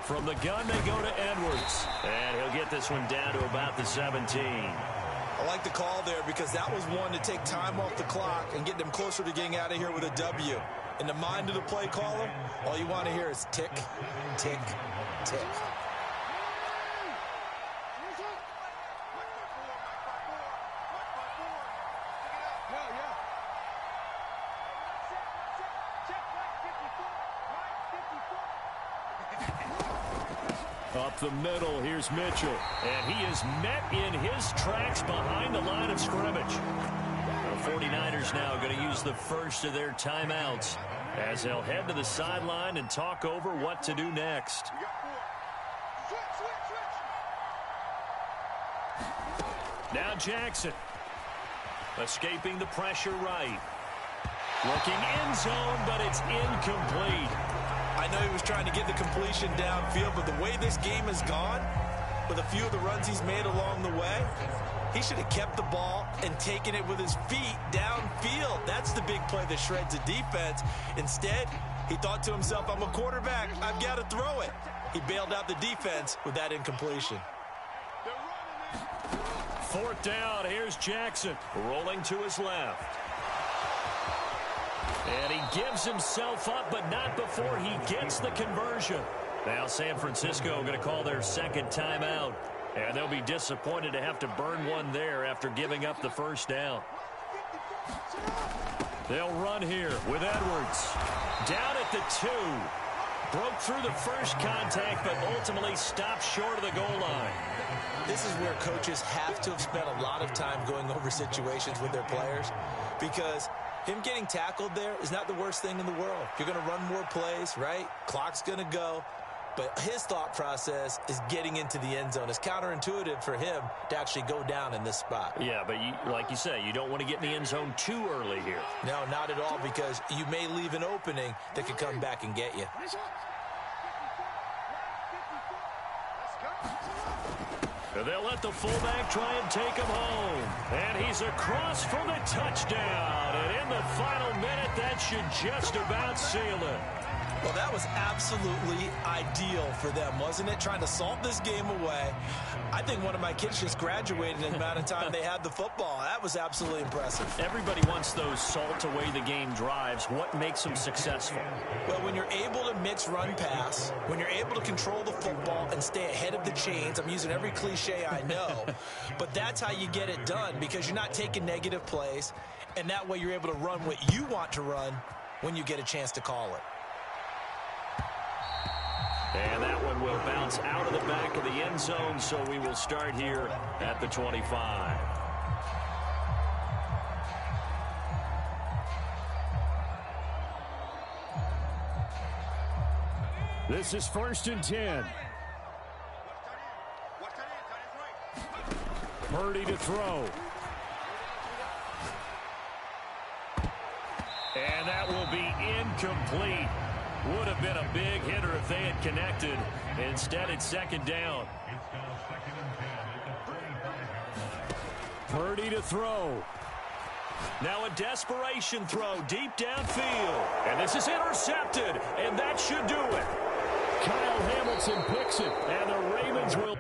From the gun, they go to Edwards. And he'll get this one down to about the 17. I like the call there because that was one to take time off the clock and get them closer to getting out of here with a W. In the mind of the play caller, all you want to hear is tick, tick, tick. Up the middle, here's Mitchell. And he is met in his tracks behind the line of scrimmage. The 49ers now going to use the first of their timeouts as they'll head to the sideline and talk over what to do next. Now Jackson escaping the pressure right. Looking end zone, but it's incomplete. I know he was trying to get the completion downfield, but the way this game has gone, with a few of the runs he's made along the way, he should have kept the ball and taken it with his feet downfield. That's the big play that shreds a defense. Instead, he thought to himself, I'm a quarterback, I've got to throw it. He bailed out the defense with that incompletion. 4th down, here's Jackson rolling to his left. And he gives himself up, but not before he gets the conversion. Now San Francisco going to call their 2nd timeout. And they'll be disappointed to have to burn one there after giving up the first down. They'll run here with Edwards. Down at the 2. Broke through the first contact, but ultimately stopped short of the goal line. This is where coaches have to have spent a lot of time going over situations with their players, because him getting tackled there is not the worst thing in the world. You're going to run more plays, right? Clock's going to go. But his thought process is getting into the end zone. It's counterintuitive for him to actually go down in this spot. Yeah, but like you say, you don't want to get in the end zone too early here. No, not at all, because you may leave an opening that could come back and get you. They'll let the fullback try and take him home. And he's across for the touchdown. And in the final minute, that should just about seal it. Well, that was absolutely ideal for them, wasn't it? Trying to salt this game away. I think one of my kids just graduated in the amount of time they had the football. That was absolutely impressive. Everybody wants those salt away the game drives. What makes them successful? Well, when you're able to mix run-pass, when you're able to control the football and stay ahead of the chains, I'm using every cliche I know, but that's how you get it done, because you're not taking negative plays, and that way you're able to run what you want to run when you get a chance to call it. And that one will bounce out of the back of the end zone, so we will start here at the 25. This is 1st and 10. Purdy to throw. And that will be incomplete. Would have been a big hitter if they had connected. Instead, it's 2nd down. Purdy to throw. Now a desperation throw deep downfield. And this is intercepted. And that should do it. Kyle Hamilton picks it. And the Ravens will...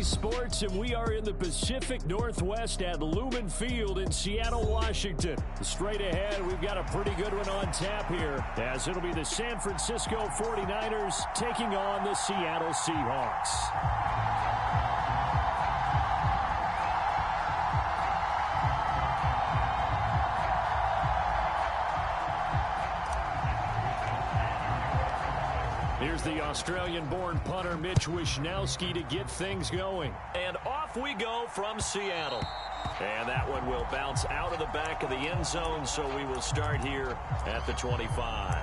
Sports, and we are in the Pacific Northwest at Lumen Field in Seattle, Washington. Straight ahead, we've got a pretty good one on tap here, as it'll be the San Francisco 49ers taking on the Seattle Seahawks. Here's the Australian-born punter Mitch Wishnowsky to get things going. And off we go from Seattle. And that one will bounce out of the back of the end zone, so we will start here at the 25.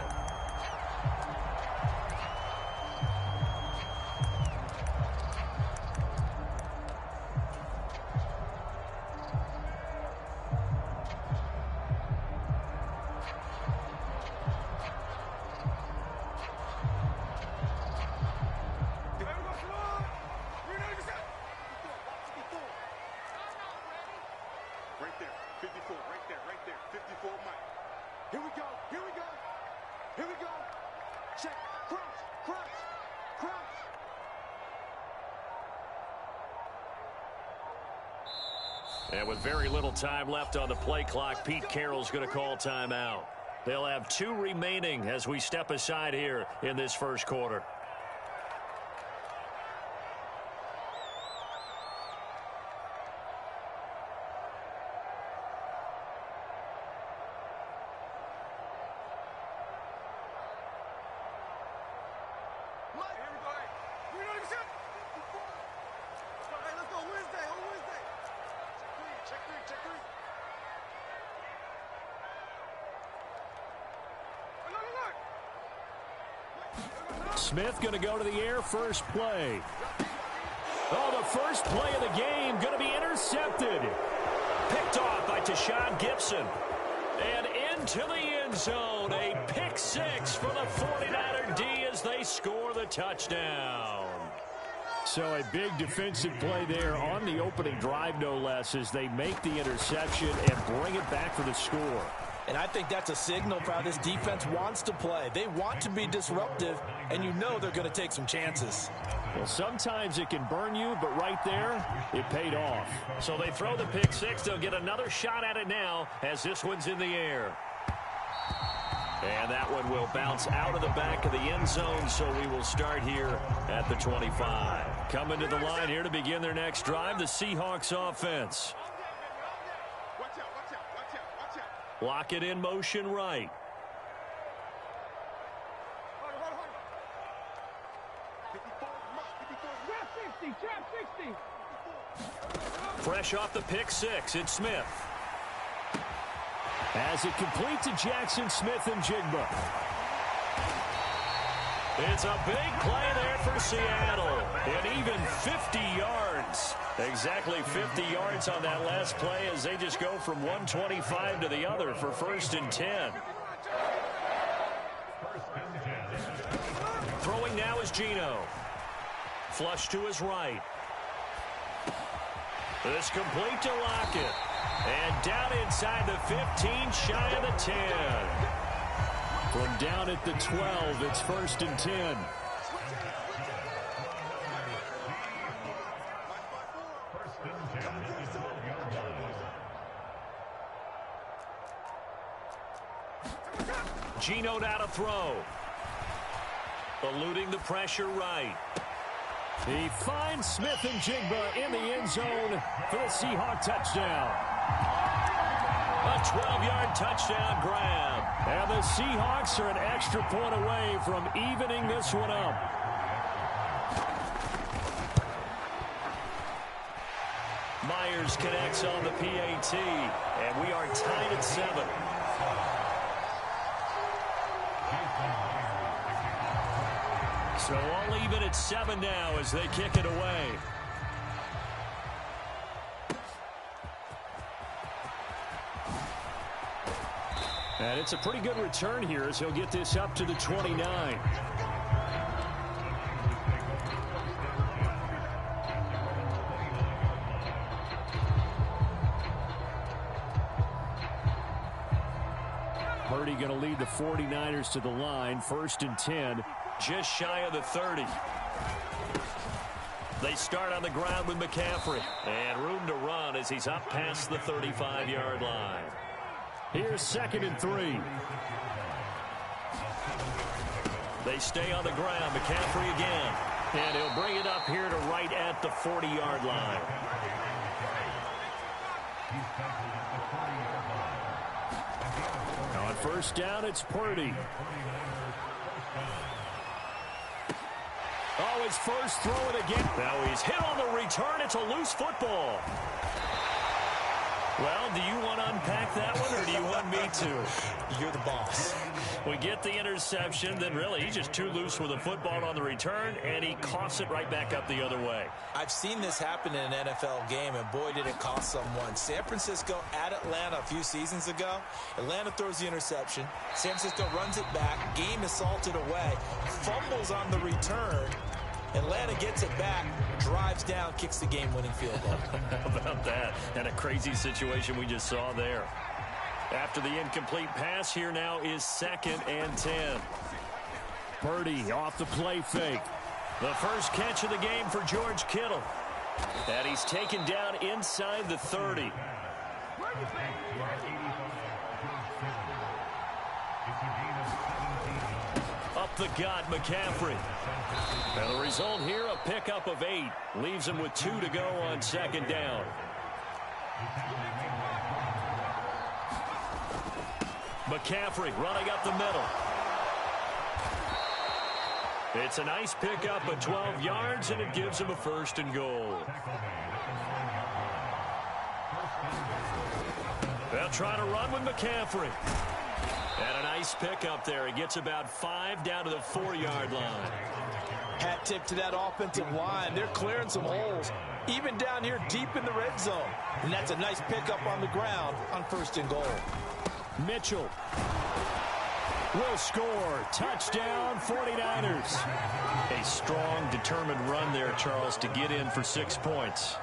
And with very little time left on the play clock, Pete Carroll's going to call timeout. They'll have 2 remaining as we step aside here in this first quarter. Smith going to go to the air first play. Oh, the first play of the game going to be intercepted. Picked off by Tashawn Gibson. And into the end zone. A pick 6 for the 49er D as they score the touchdown. So a big defensive play there on the opening drive, no less, as they make the interception and bring it back for the score. And I think that's a signal for how this defense wants to play. They want to be disruptive, and you know they're going to take some chances. Well, sometimes it can burn you, but right there, it paid off. So they throw the pick 6. They'll get another shot at it now as this one's in the air. And that one will bounce out of the back of the end zone, so we will start here at the 25. Coming to the line here to begin their next drive, the Seahawks offense. Lock it in motion right. Fresh off the pick 6, it's Smith. As it complete to Jackson Smith-Njigba. It's a big play there for Seattle. And even 50 yards. Exactly 50 yards on that last play as they just go from 125 to the other for 1st and 10. Throwing now is Geno. Flush to his right. This complete to Lockett. And down inside the 15, shy of the 10. From down at the 12, it's 1st and 10. Geno now to throw. Eluding the pressure right. He finds Smith-Njigba in the end zone for the Seahawk touchdown. A 12-yard touchdown grab. And the Seahawks are an extra point away from evening this one up. Myers connects on the PAT, and we are tied at 7. So all even at 7 now as they kick it away. And it's a pretty good return here as he'll get this up to the 29. Purdy going to lead the 49ers to the line, 1st and 10. Just shy of the 30. They start on the ground with McCaffrey. And room to run as he's up past the 35-yard line. Here's 2nd and 3. They stay on the ground. McCaffrey again. And he'll bring it up here to right at the 40-yard line. On first down, it's Purdy. Oh, his first throw it again. Now he's hit on the return. It's a loose football. Well, do you want to unpack that one, or do you want me to? You're the boss. We get the interception, then really he's just too loose with the football on the return, and he coughs it right back up the other way. I've seen this happen in an NFL game, and boy, did it cost someone. San Francisco at Atlanta a few seasons ago. Atlanta throws the interception. San Francisco runs it back. Game is salted away. Fumbles on the return. Atlanta gets it back, drives down, kicks the game-winning field goal. How about that? And a crazy situation we just saw there. After the incomplete pass, here now is 2nd and 10. Purdy off the play fake. The first catch of the game for George Kittle. And he's taken down inside the 30. Up the gut, McCaffrey. And the result here, a pickup of 8. Leaves him with 2 to go on 2nd down. McCaffrey running up the middle. It's a nice pickup of 12 yards, and it gives him a 1st and goal. They'll try to run with McCaffrey. And a nice pickup there. He gets about 5 down to the 4-yard line. Hat tip to that offensive line. They're clearing some holes, even down here deep in the red zone. And that's a nice pickup on the ground on 1st and goal. Mitchell will score. Touchdown, 49ers. A strong, determined run there, Charles, to get in for 6 points.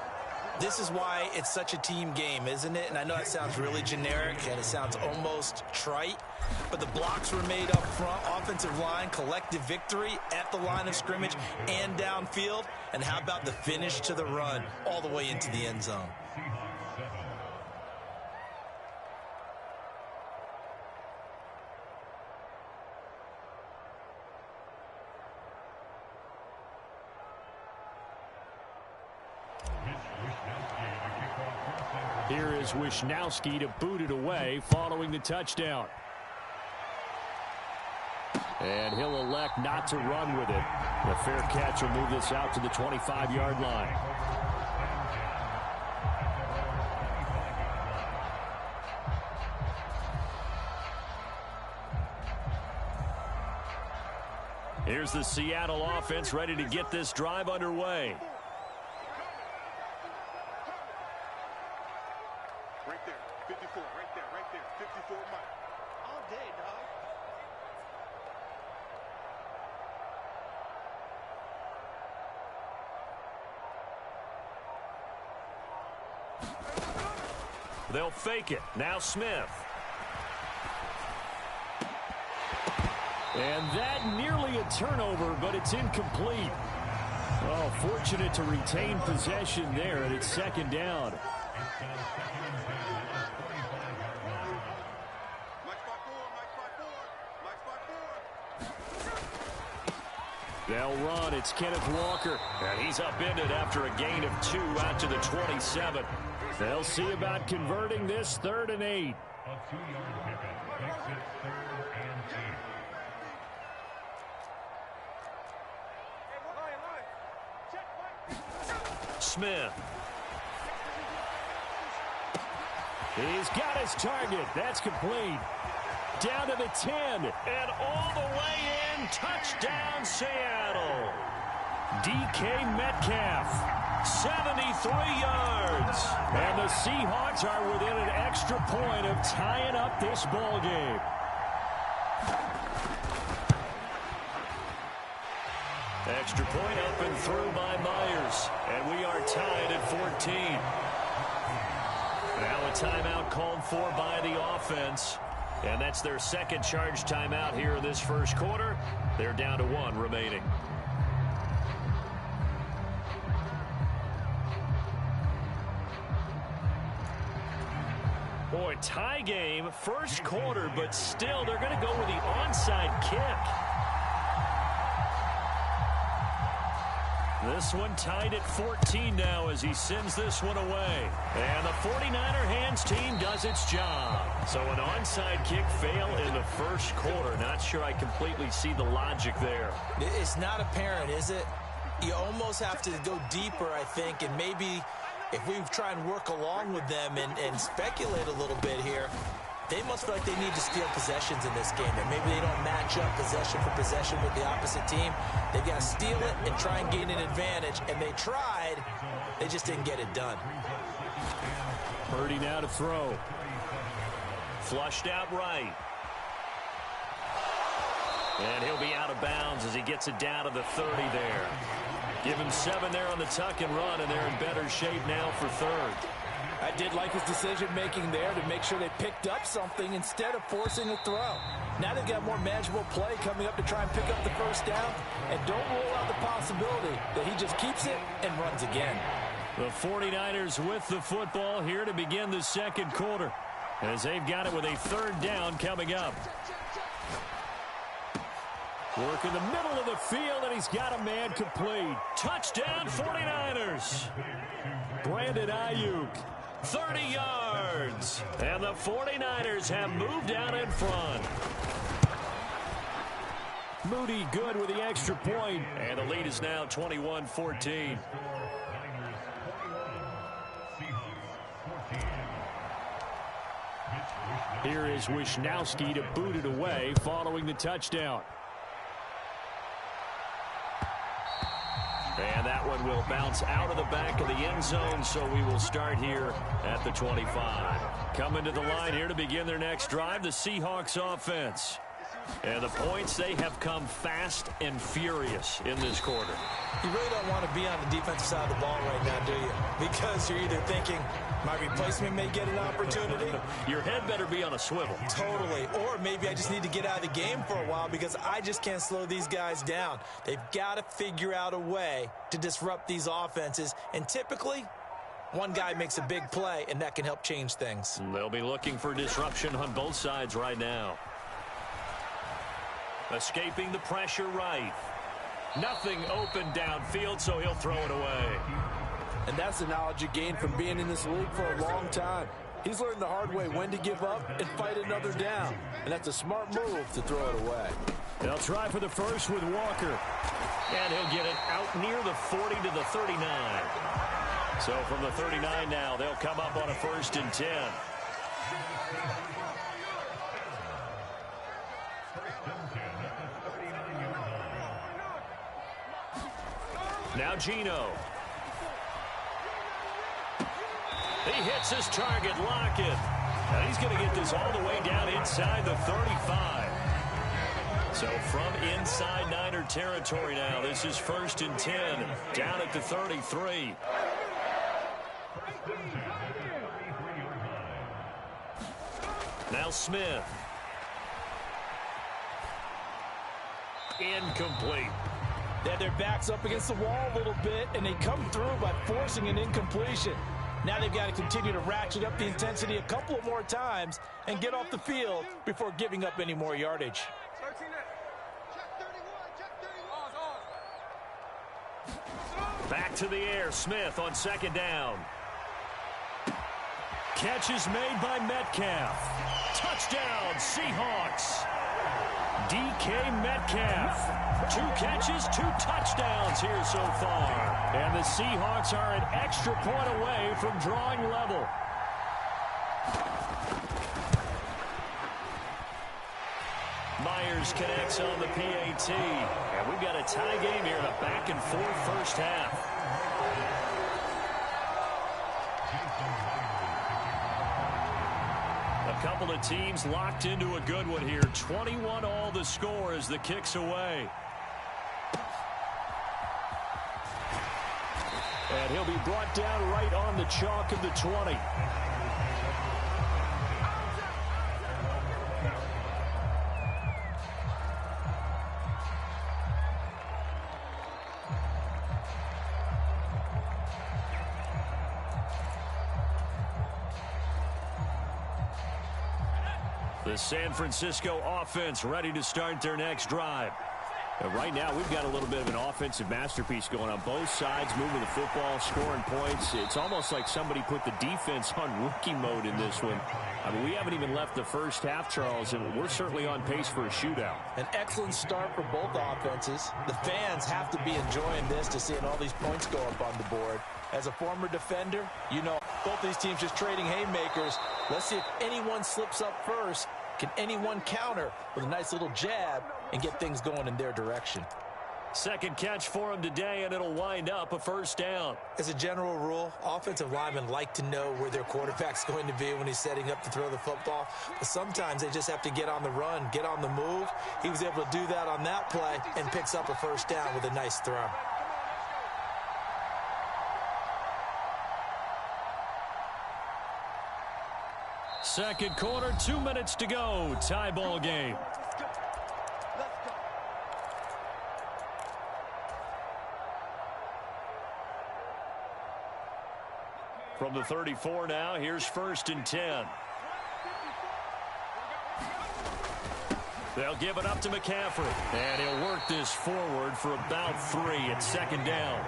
This is why it's such a team game, isn't it? And I know that sounds really generic and it sounds almost trite, but the blocks were made up front, offensive line, collective victory at the line of scrimmage and downfield. And how about the finish to the run all the way into the end zone? Here is Wisnowski to boot it away following the touchdown. And he'll elect not to run with it. The fair catch will move this out to the 25-yard line. Here's the Seattle offense ready to get this drive underway. Right there, 54, right there, 54 Mike. All day, dog. They'll fake it. Now Smith. And that nearly a turnover, but it's incomplete. Oh, fortunate to retain possession there, and it's 2nd down. They'll run. It's Kenneth Walker. And he's upended after a gain of 2 out to the 27. They'll see about converting this 3rd and 8. A 2-yard pickup makes it 3rd and 2. Smith. He's got his target. That's complete. Down to the 10. And all the way in. Touchdown, Seattle. DK Metcalf. 73 yards. And the Seahawks are within an extra point of tying up this ball game. Extra point up and through by Myers. And we are tied at 14. Now a timeout called for by the offense. And that's their second charge timeout here in this first quarter. They're down to 1 remaining. Boy, tie game, first quarter, but still they're going to go with the onside kick. This one tied at 14 now as he sends this one away. And the 49er hands team does its job. So an onside kick fail in the first quarter. Not sure I completely see the logic there. It's not apparent, is it? You almost have to go deeper, I think, and maybe if we try and work along with them and speculate a little bit here, they must feel like they need to steal possessions in this game, and maybe they don't match up possession for possession with the opposite team. They've got to steal it and try and gain an advantage, and they tried. They just didn't get it done. Purdy now to throw. Flushed out right. And he'll be out of bounds as he gets it down to the 30 there. Give him 7 there on the tuck and run, and they're in better shape now for third. I did like his decision-making there to make sure they picked up something instead of forcing a throw. Now they've got more manageable play coming up to try and pick up the first down, and don't rule out the possibility that he just keeps it and runs again. The 49ers with the football here to begin the second quarter, as they've got it with a third down coming up. Work in the middle of the field, and he's got a man complete. Touchdown, 49ers. Brandon Ayuk, 30 yards. And the 49ers have moved out in front. Moody good with the extra point. And the lead is now 21-14. Here is Wisnowski to boot it away following the touchdown. And that one will bounce out of the back of the end zone, so we will start here at the 25. Coming to the line here to begin their next drive, the Seahawks offense. And the points, they have come fast and furious in this quarter. You really don't want to be on the defensive side of the ball right now, do you? Because you're either thinking, my replacement may get an opportunity. Your head better be on a swivel. Totally. Or maybe I just need to get out of the game for a while because I just can't slow these guys down. They've got to figure out a way to disrupt these offenses. And typically, one guy makes a big play, and that can help change things. They'll be looking for disruption on both sides right now. Escaping the pressure right. Nothing open downfield, so he'll throw it away. And that's the knowledge you gain from being in this league for a long time. He's learned the hard way when to give up and fight another down. And that's a smart move to throw it away. They'll try for the first with Walker. And he'll get it out near the 40 to the 39. So from the 39 now, they'll come up on a 1st and 10. Now Geno. He hits his target, Lockett. And he's going to get this all the way down inside the 35. So from inside Niner territory now, this is 1st and 10, down at the 33. Now Smith. Incomplete. They had their backs up against the wall a little bit, and they come through by forcing an incompletion. Now they've got to continue to ratchet up the intensity a couple of more times and get off the field before giving up any more yardage. Back to the air, Smith on 2nd down. Catch is made by Metcalf. Touchdown, Seahawks. DK Metcalf. 2 catches, 2 touchdowns here so far. And the Seahawks are an extra point away from drawing level. Myers connects on the PAT. And we've got a tie game here in a back-and-forth first half. A couple of teams locked into a good one here. 21 all the score as the kick's away. And he'll be brought down right on the chalk of the 20. The San Francisco offense ready to start their next drive. Right now, we've got a little bit of an offensive masterpiece going on both sides, moving the football, scoring points. It's almost like somebody put the defense on rookie mode in this one. I mean, we haven't even left the first half, Charles, and we're certainly on pace for a shootout. An excellent start for both offenses. The fans have to be enjoying this to seeing all these points go up on the board. As a former defender, you know, both these teams just trading haymakers. Let's see if anyone slips up first. Can anyone counter with a nice little jab and get things going in their direction? Second catch for him today, and it'll wind up a first down. As a general rule, offensive linemen like to know where their quarterback's going to be when he's setting up to throw the football. But sometimes they just have to get on the run, get on the move. He was able to do that on that play and picks up a first down with a nice throw. Second quarter, 2 minutes to go. Tie ball game. From the 34 now, here's 1st and 10. They'll give it up to McCaffrey. And he'll work this forward for about 3 at 2nd down.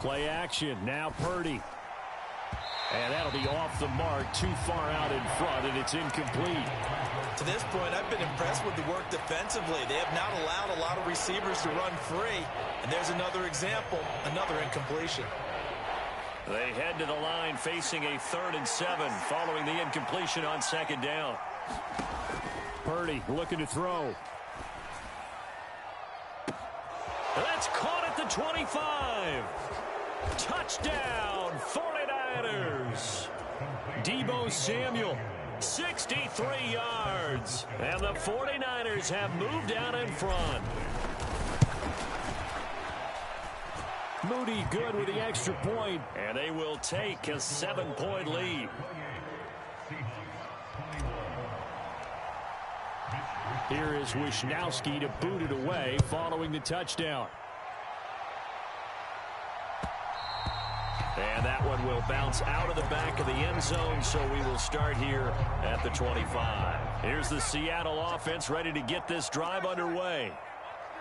Play action. Now Purdy. And that'll be off the mark, too far out in front, and it's incomplete. To this point, I've been impressed with the work defensively. They have not allowed a lot of receivers to run free. And there's another example, another incompletion. They head to the line facing a 3rd and 7 following the incompletion on 2nd down. Purdy looking to throw. That's caught at the 25. Touchdown, 49ers. Deebo Samuel, 63 yards. And the 49ers have moved out in front. Moody good with the extra point. And they will take a 7-point lead. Here is Wisnowski to boot it away following the touchdown. And that one will bounce out of the back of the end zone, so we will start here at the 25. Here's the Seattle offense ready to get this drive underway.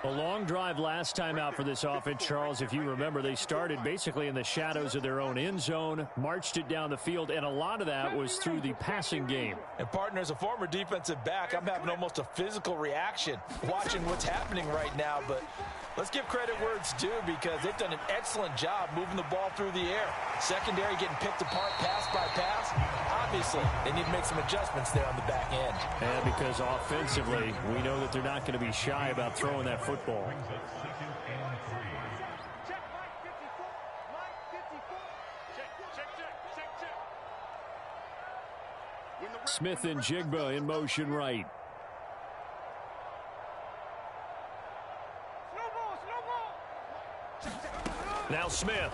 A long drive last time out for this offense, Charles. If you remember, they started basically in the shadows of their own end zone, marched it down the field, and a lot of that was through the passing game. And, partner, as a former defensive back, I'm having almost a physical reaction watching what's happening right now. But let's give credit where it's due because they've done an excellent job moving the ball through the air. Secondary getting picked apart pass by pass. Obviously, they need to make some adjustments there on the back end. And because offensively, we know that they're not going to be shy about throwing that football. Smith and Jigba in motion right. Now Smith.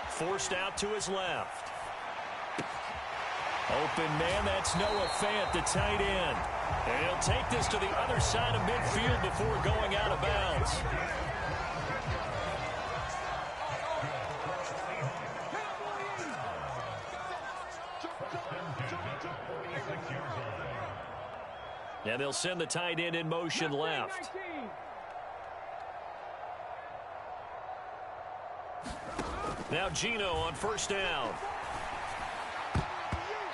Forced out to his left. Open man, that's Noah Fant, the tight end. And he'll take this to the other side of midfield before going out of bounds. And they'll send the tight end in motion left. Now Gino on 1st down.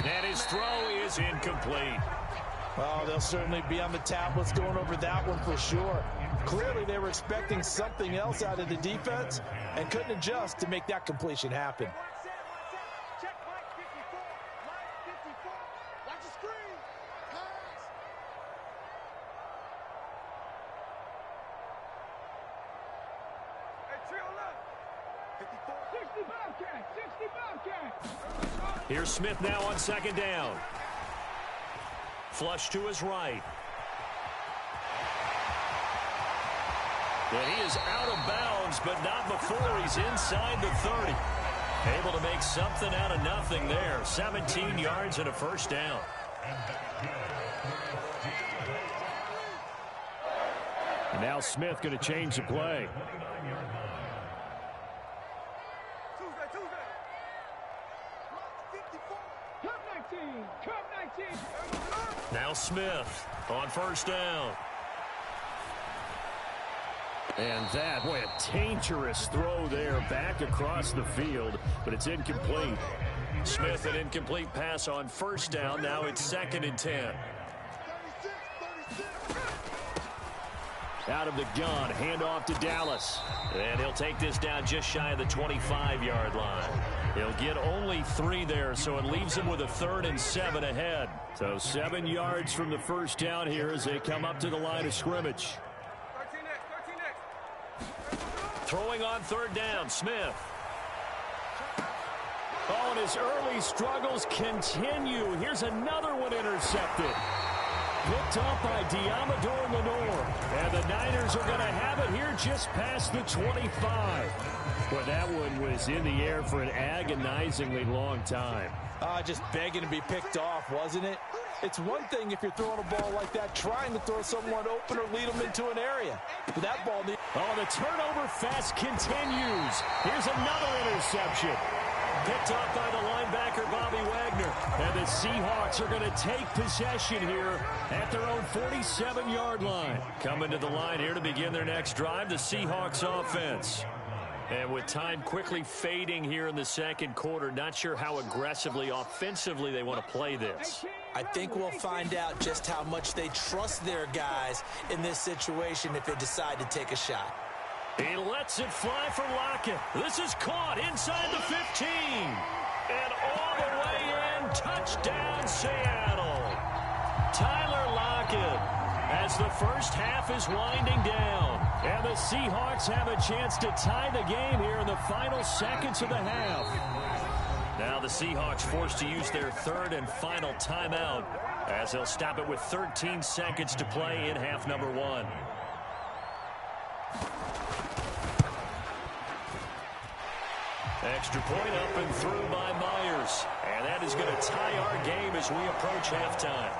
And his throw is incomplete. Well, they'll certainly be on the tablets going over that one for sure. Clearly, they were expecting something else out of the defense and couldn't adjust to make that completion happen. Here's Smith now on 2nd down. Flush to his right. And he is out of bounds, but not before he's inside the 30. Able to make something out of nothing there. 17 yards and a 1st down. And now Smith going to change the play. Now Smith on first down. And that, boy, a dangerous throw there back across the field, but it's incomplete. Smith, an incomplete pass on first down. Now it's 2nd and 10. Out of the gun, handoff to Dallas. And he'll take this down just shy of the 25-yard line. He'll get only 3 there, so it leaves him with a 3rd and 7 ahead. So 7 yards from the first down here as they come up to the line of scrimmage. Throwing on 3rd down, Smith. Oh, and his early struggles continue. Here's another one intercepted. Picked up by Diamador Lenore. And the Niners are going to have it here just past the 25. Boy, that one was in the air for an agonizingly long time. Just begging to be picked off, wasn't it? It's one thing if you're throwing a ball like that, trying to throw someone open or lead them into an area. But that ball... Oh, the turnover fest continues. Here's another interception. Picked up by the linebacker, Bobby Wagner. And the Seahawks are going to take possession here at their own 47-yard line. Coming to the line here to begin their next drive, the Seahawks offense. And with time quickly fading here in the second quarter, not sure how aggressively, offensively they want to play this. I think we'll find out just how much they trust their guys in this situation if they decide to take a shot. He lets it fly for Lockett. This is caught inside the 15. And all the way in, touchdown Seattle. Tyler Lockett as the first half is winding down. And the Seahawks have a chance to tie the game here in the final seconds of the half. Now the Seahawks forced to use their 3rd and final timeout as they'll stop it with 13 seconds to play in half number 1. Extra point up and through by Myers. And that is going to tie our game as we approach halftime.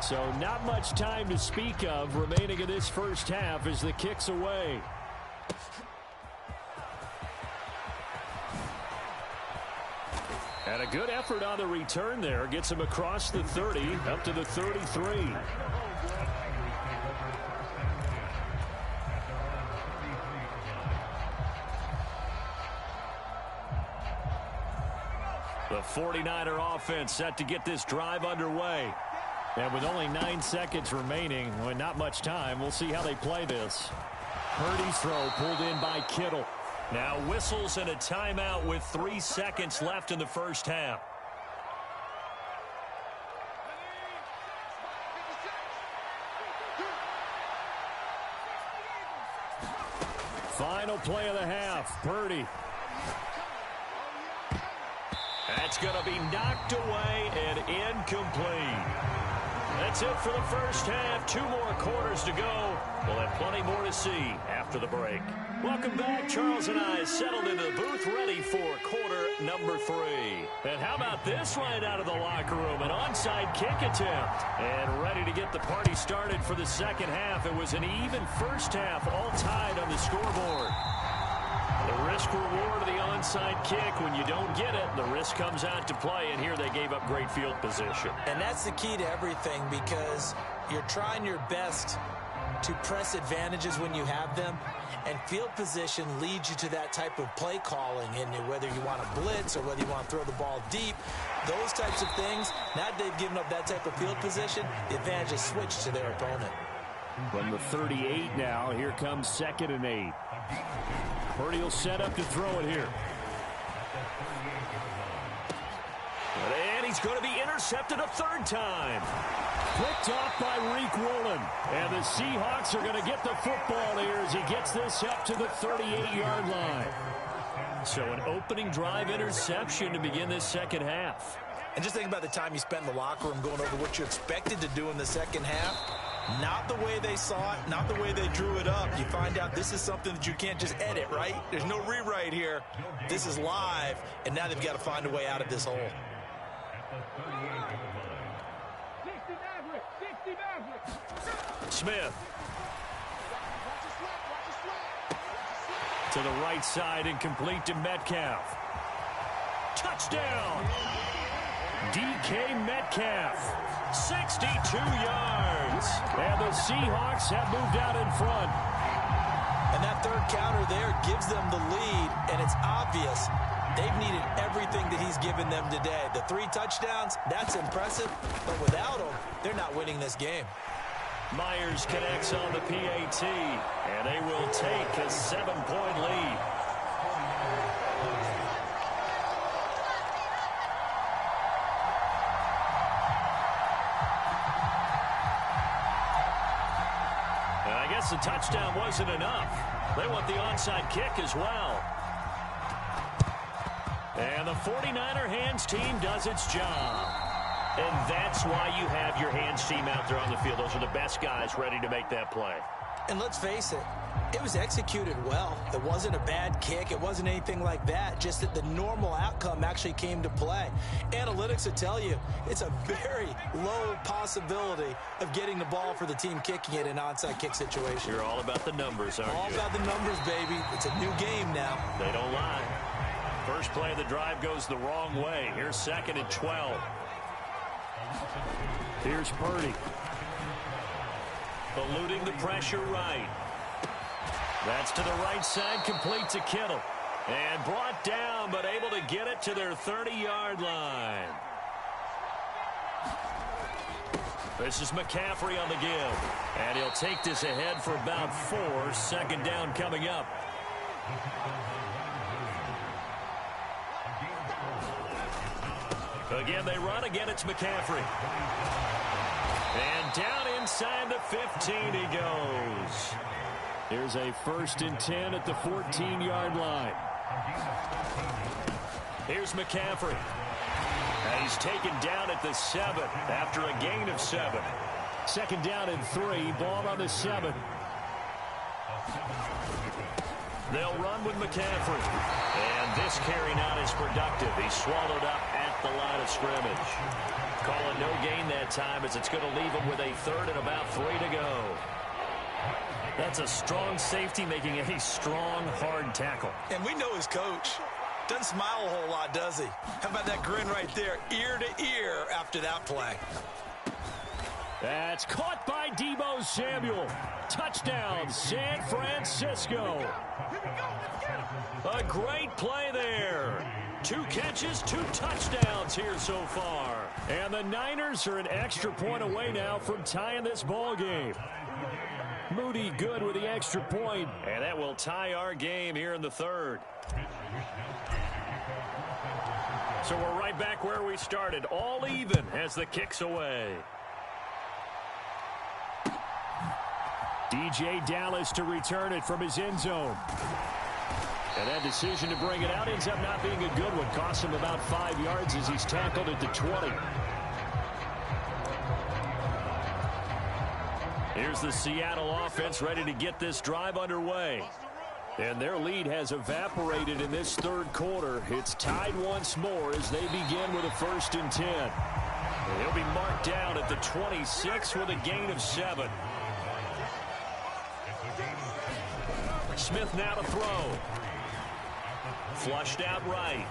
So not much time to speak of remaining in this first half as the kick's away. And a good effort on the return there. Gets him across the 30, up to the 33. The 49er offense set to get this drive underway. And with only 9 seconds remaining, well, not much time, we'll see how they play this. Purdy's throw pulled in by Kittle. Now whistles and a timeout with 3 seconds left in the first half. Final play of the half, Purdy. That's going to be knocked away and incomplete. That's it for the first half. 2 more quarters to go. We'll have plenty more to see after the break. Welcome back. Charles and I settled into the booth ready for quarter number 3. And how about this right out of the locker room? An onside kick attempt. And ready to get the party started for the second half. It was an even first half, all tied on the scoreboard. The risk-reward of the onside kick, when you don't get it, the risk comes out to play, and here they gave up great field position. And that's the key to everything, because you're trying your best to press advantages when you have them, and field position leads you to that type of play calling, and whether you want to blitz or whether you want to throw the ball deep, those types of things, now that they've given up that type of field position, the advantage is switched to their opponent. From the 38 now, here comes 2nd and 8. Purdy will set up to throw it here. And he's going to be intercepted a 3rd time. Picked off by Reek Woolen. And the Seahawks are going to get the football here as he gets this up to the 38-yard line. So an opening drive interception to begin this second half. And just think about the time you spent in the locker room going over what you expected to do in the second half. Not the way they saw it, not the way they drew it up. You find out this is something that you can't just edit, right? There's no rewrite here. This is live, and now they've got to find a way out of this hole. Smith. To the right side and complete to Metcalf. Touchdown! DK Metcalf, 62 yards. And the Seahawks have moved out in front. And that third counter there gives them the lead, and it's obvious they've needed everything that he's given them today. The 3 touchdowns, that's impressive, but without him, they're not winning this game. Myers connects on the PAT, and they will take a 7-point lead. And I guess the touchdown wasn't enough. They want the onside kick as well. And the 49er hands team does its job. And that's why you have your hands team out there on the field. Those are the best guys ready to make that play. And let's face it, it was executed well. It wasn't a bad kick. It wasn't anything like that. Just that the normal outcome actually came to play. Analytics will tell you it's a very low possibility of getting the ball for the team kicking it in an onside kick situation. You're all about the numbers, aren't you? All about the numbers, baby. It's a new game now. They don't lie. First play of the drive goes the wrong way. Here's 2nd and 12. Here's Purdy. Eluding the pressure right. That's to the right side, complete to Kittle. And brought down, but able to get it to their 30-yard line. This is McCaffrey on the give. And he'll take this ahead for about 4. 2nd down coming up. Again, they run. Again, it's McCaffrey. And down inside the 15 he goes. Here's a 1st and 10 at the 14-yard line. Here's McCaffrey. And he's taken down at the 7 after a gain of 7. 2nd down and 3. Ball on the 7. They'll run with McCaffrey. And this carry not as productive. He's swallowed up at the line of scrimmage. Calling no gain that time as it's going to leave him with a 3rd and about 3 to go. That's a strong safety making a strong, hard tackle. And we know his coach. Doesn't smile a whole lot, does he? How about that grin right there, ear to ear after that play? That's caught by Deebo Samuel. Touchdown, San Francisco. A great play there. 2 catches, 2 touchdowns here so far. And the Niners are an extra point away now from tying this ball game. Moody good with the extra point. And that will tie our game here in the 3rd. So we're right back where we started. All even as the kick's away. DJ Dallas to return it from his end zone. And that decision to bring it out ends up not being a good one. Costs him about 5 yards as he's tackled at the 20. Here's the Seattle offense ready to get this drive underway. And their lead has evaporated in this 3rd quarter. It's tied once more as they begin with a 1st and 10. And he'll be marked down at the 26 with a gain of 7. Smith now to throw. Flushed out right.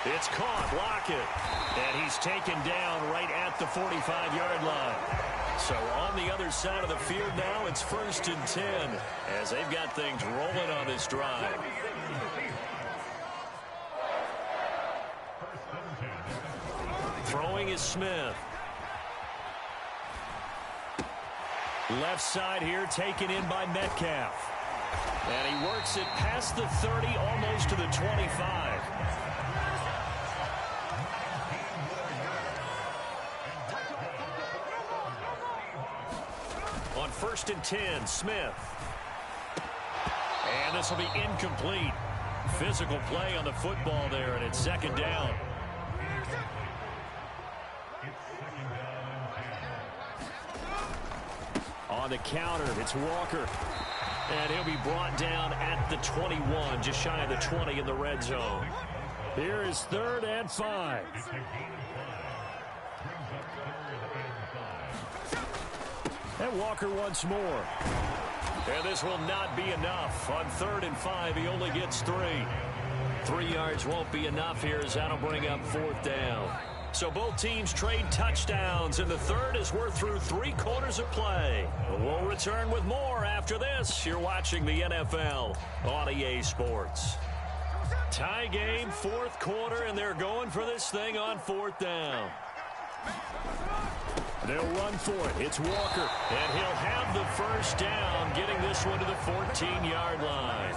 It's caught. Lockett. And he's taken down right at the 45-yard line. So on the other side of the field now, it's 1st and 10 as they've got things rolling on this drive. Throwing is Smith. Left side here taken in by Metcalf. And he works it past the 30, almost to the 25. On 1st and 10, Smith. And this will be incomplete. Physical play on the football there, and it's 2nd down. On the counter, it's Walker. And he'll be brought down at the 21, just shy of the 20 in the red zone. Here is 3rd and 5. And Walker once more. And this will not be enough. On 3rd and 5, he only gets 3. 3 yards won't be enough here as that'll bring up 4th down. So both teams trade touchdowns, and the third as we're through 3 quarters of play. We'll return with more after this. You're watching the NFL on EA Sports. Tie game, 4th quarter, and they're going for this thing on 4th down. They'll run for it. It's Walker, and he'll have the first down, getting this one to the 14-yard line.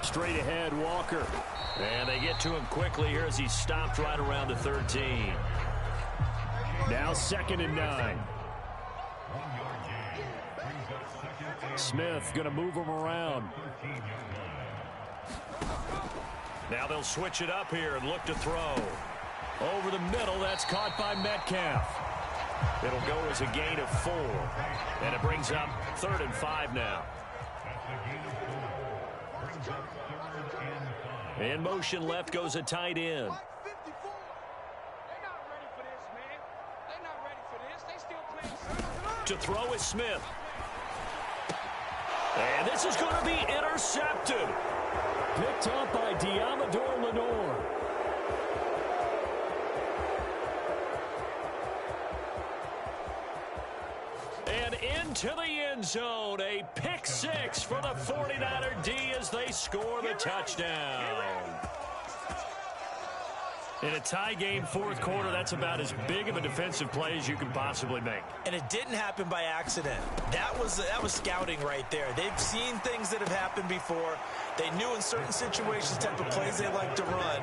Straight ahead, Walker. And they get to him quickly here as he stopped right around the 13. Now 2nd and 9. Smith going to move him around. Now they'll switch it up here and look to throw. Over the middle, that's caught by Metcalf. It'll go as a gain of 4. And it brings up 3rd and 5 now. In motion left goes a tight end. To throw is Smith. And this is going to be intercepted. Picked up by Diamador Lenore. And into the end zone. A pick 6 for the 49er D as they score the touchdown. In a tie game, 4th quarter, that's about as big of a defensive play as you can possibly make. And it didn't happen by accident. That was scouting right there. They've seen things that have happened before. They knew in certain situations type of plays they like to run,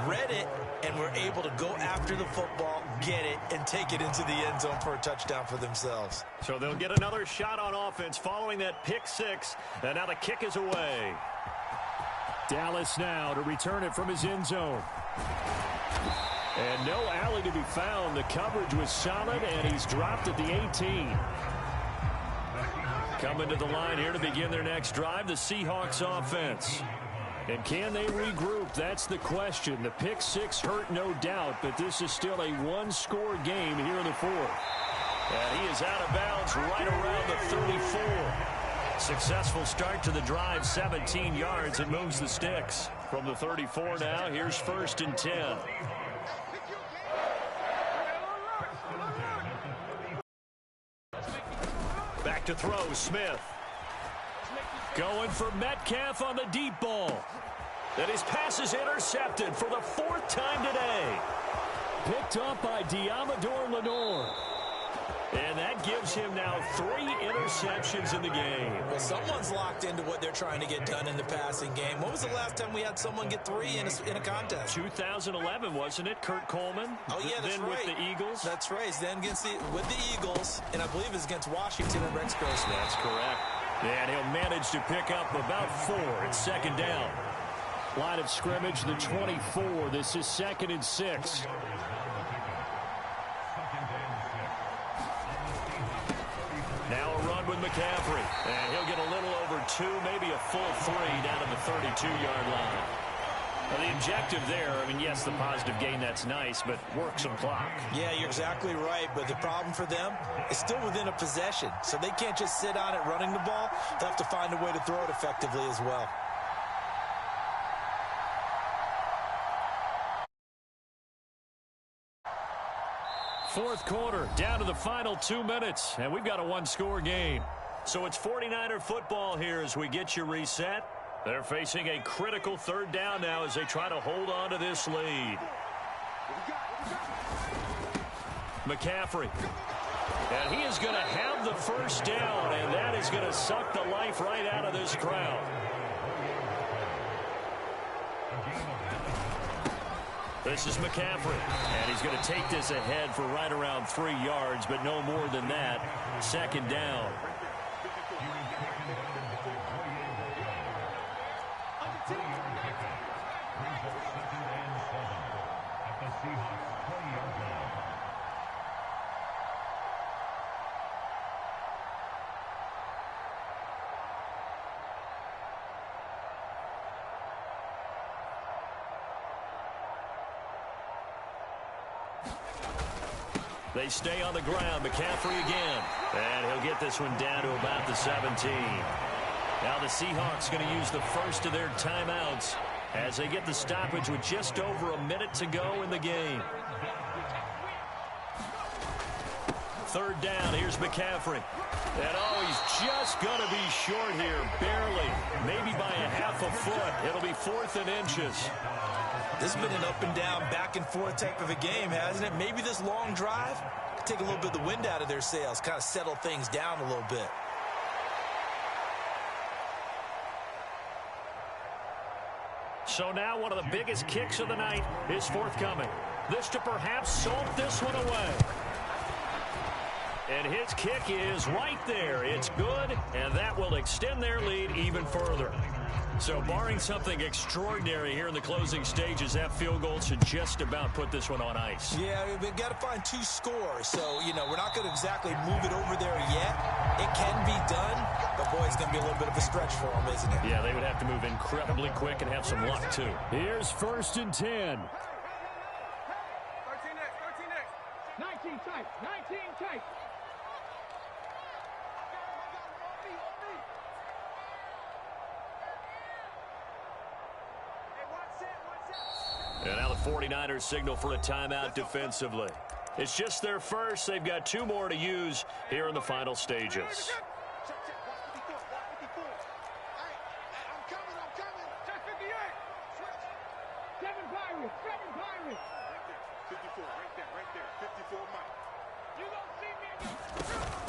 read it, and were able to go after the football, get it, and take it into the end zone for a touchdown for themselves. So they'll get another shot on offense following that pick 6, and now the kick is away. Dallas now to return it from his end zone. And no alley to be found. The coverage was solid, and he's dropped at the 18. Coming to the line here to begin their next drive, the Seahawks offense. And can they regroup? That's the question. The pick 6 hurt, no doubt, but this is still a one-score game here in the 4th. And he is out of bounds right around the 34. Successful start to the drive, 17 yards, and moves the sticks. From the 34 now, here's 1st and 10. Back to throw, Smith. Going for Metcalf on the deep ball. And his pass is intercepted for the 4th time today. Picked up by Diamador Lenore. And that gives him now 3 interceptions in the game. Well, someone's locked into what they're trying to get done in the passing game. When was the last time we had someone get 3 in a contest? 2011, wasn't it? Kurt Coleman. Oh, yeah, that's then right. With the Eagles. That's right. Then with the Eagles, and I believe it's against Washington and Rex Grossman. That's correct. And he'll manage to pick up about 4. It's 2nd down. Line of scrimmage, the 24. This is 2nd and 6. Now a run with McCaffrey. And he'll get a little over 2, maybe a full 3 down to the 32-yard line. Well, the objective there, I mean, yes, the positive gain, that's nice, but work some clock. Yeah, you're exactly right. But the problem for them is still within a possession. So they can't just sit on it running the ball. They'll have to find a way to throw it effectively as well. Fourth quarter, down to the final 2 minutes, and we've got a one-score game. So it's 49er football here as we get you reset. They're facing a critical 3rd down now as they try to hold on to this lead. McCaffrey. And he is going to have the first down, and that is going to suck the life right out of this crowd. This is McCaffrey, and he's going to take this ahead for right around 3 yards, but no more than that. 2nd down. They stay on the ground. McCaffrey again. And he'll get this one down to about the 17. Now the Seahawks going to use the first of their timeouts as they get the stoppage with just over a minute to go in the game. Third down. Here's McCaffrey. And he's just going to be short here. Barely. Maybe by a half a foot. It'll be 4th and inches. This has been an up and down, back and forth type of a game, hasn't it? Maybe this long drive could take a little bit of the wind out of their sails, kind of settle things down a little bit. So now one of the biggest kicks of the night is forthcoming. This to perhaps salt this one away. And his kick is right there. It's good, and that will extend their lead even further. So barring something extraordinary here in the closing stages, that field goal should just about put this one on ice. Yeah, we've got to find 2 scores. So, we're not going to exactly move it over there yet. It can be done, but, boy, it's going to be a little bit of a stretch for them, isn't it? Yeah, they would have to move incredibly quick and have some luck, too. Here's 1st and 10. 13 next. 19 tight. 19 tight. And now the 49ers signal for a timeout defensively. It's just their first. They've got 2 more to use here in the final stages.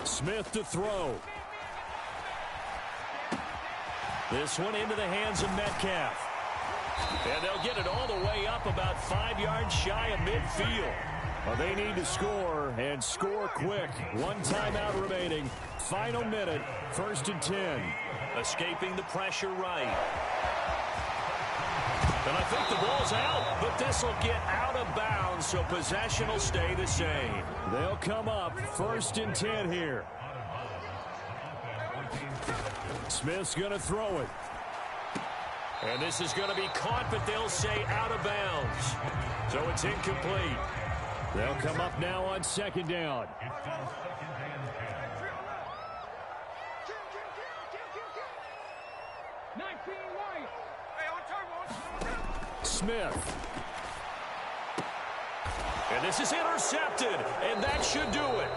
Smith to throw. This one into the hands of Metcalf. And they'll get it all the way up about 5 yards shy of midfield. Well, they need to score, and score quick. 1 timeout remaining. Final minute, 1st and 10. Escaping the pressure right. And I think the ball's out, but this will get out of bounds, so possession will stay the same. They'll come up 1st and 10 here. Smith's going to throw it. And this is going to be caught, but they'll say out of bounds. So it's incomplete. They'll come up now on 2nd down. Smith. And this is intercepted, and that should do it.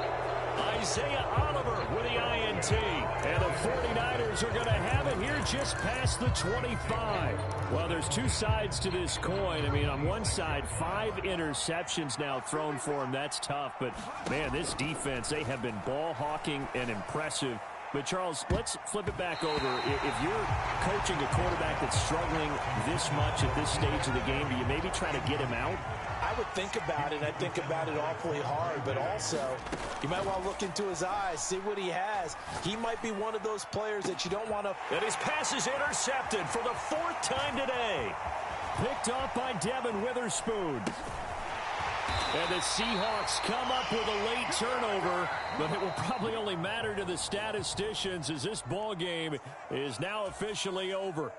Isaiah Oliver with the INT. And the 49ers are going to have it here just past the 25. Well, there's 2 sides to this coin. I mean, on one side, 5 interceptions now thrown for him. That's tough. But, man, this defense, they have been ball hawking and impressive. But, Charles, let's flip it back over. If you're coaching a quarterback that's struggling this much at this stage of the game, do you maybe try to get him out? I would think about it. I think about it awfully hard, but also you might want to look into his eyes, see what he has. He might be one of those players that you don't want to. And his pass is intercepted for the 4th time today. Picked off by Devin Witherspoon. And the Seahawks come up with a late turnover, but it will probably only matter to the statisticians as this ball game is now officially over.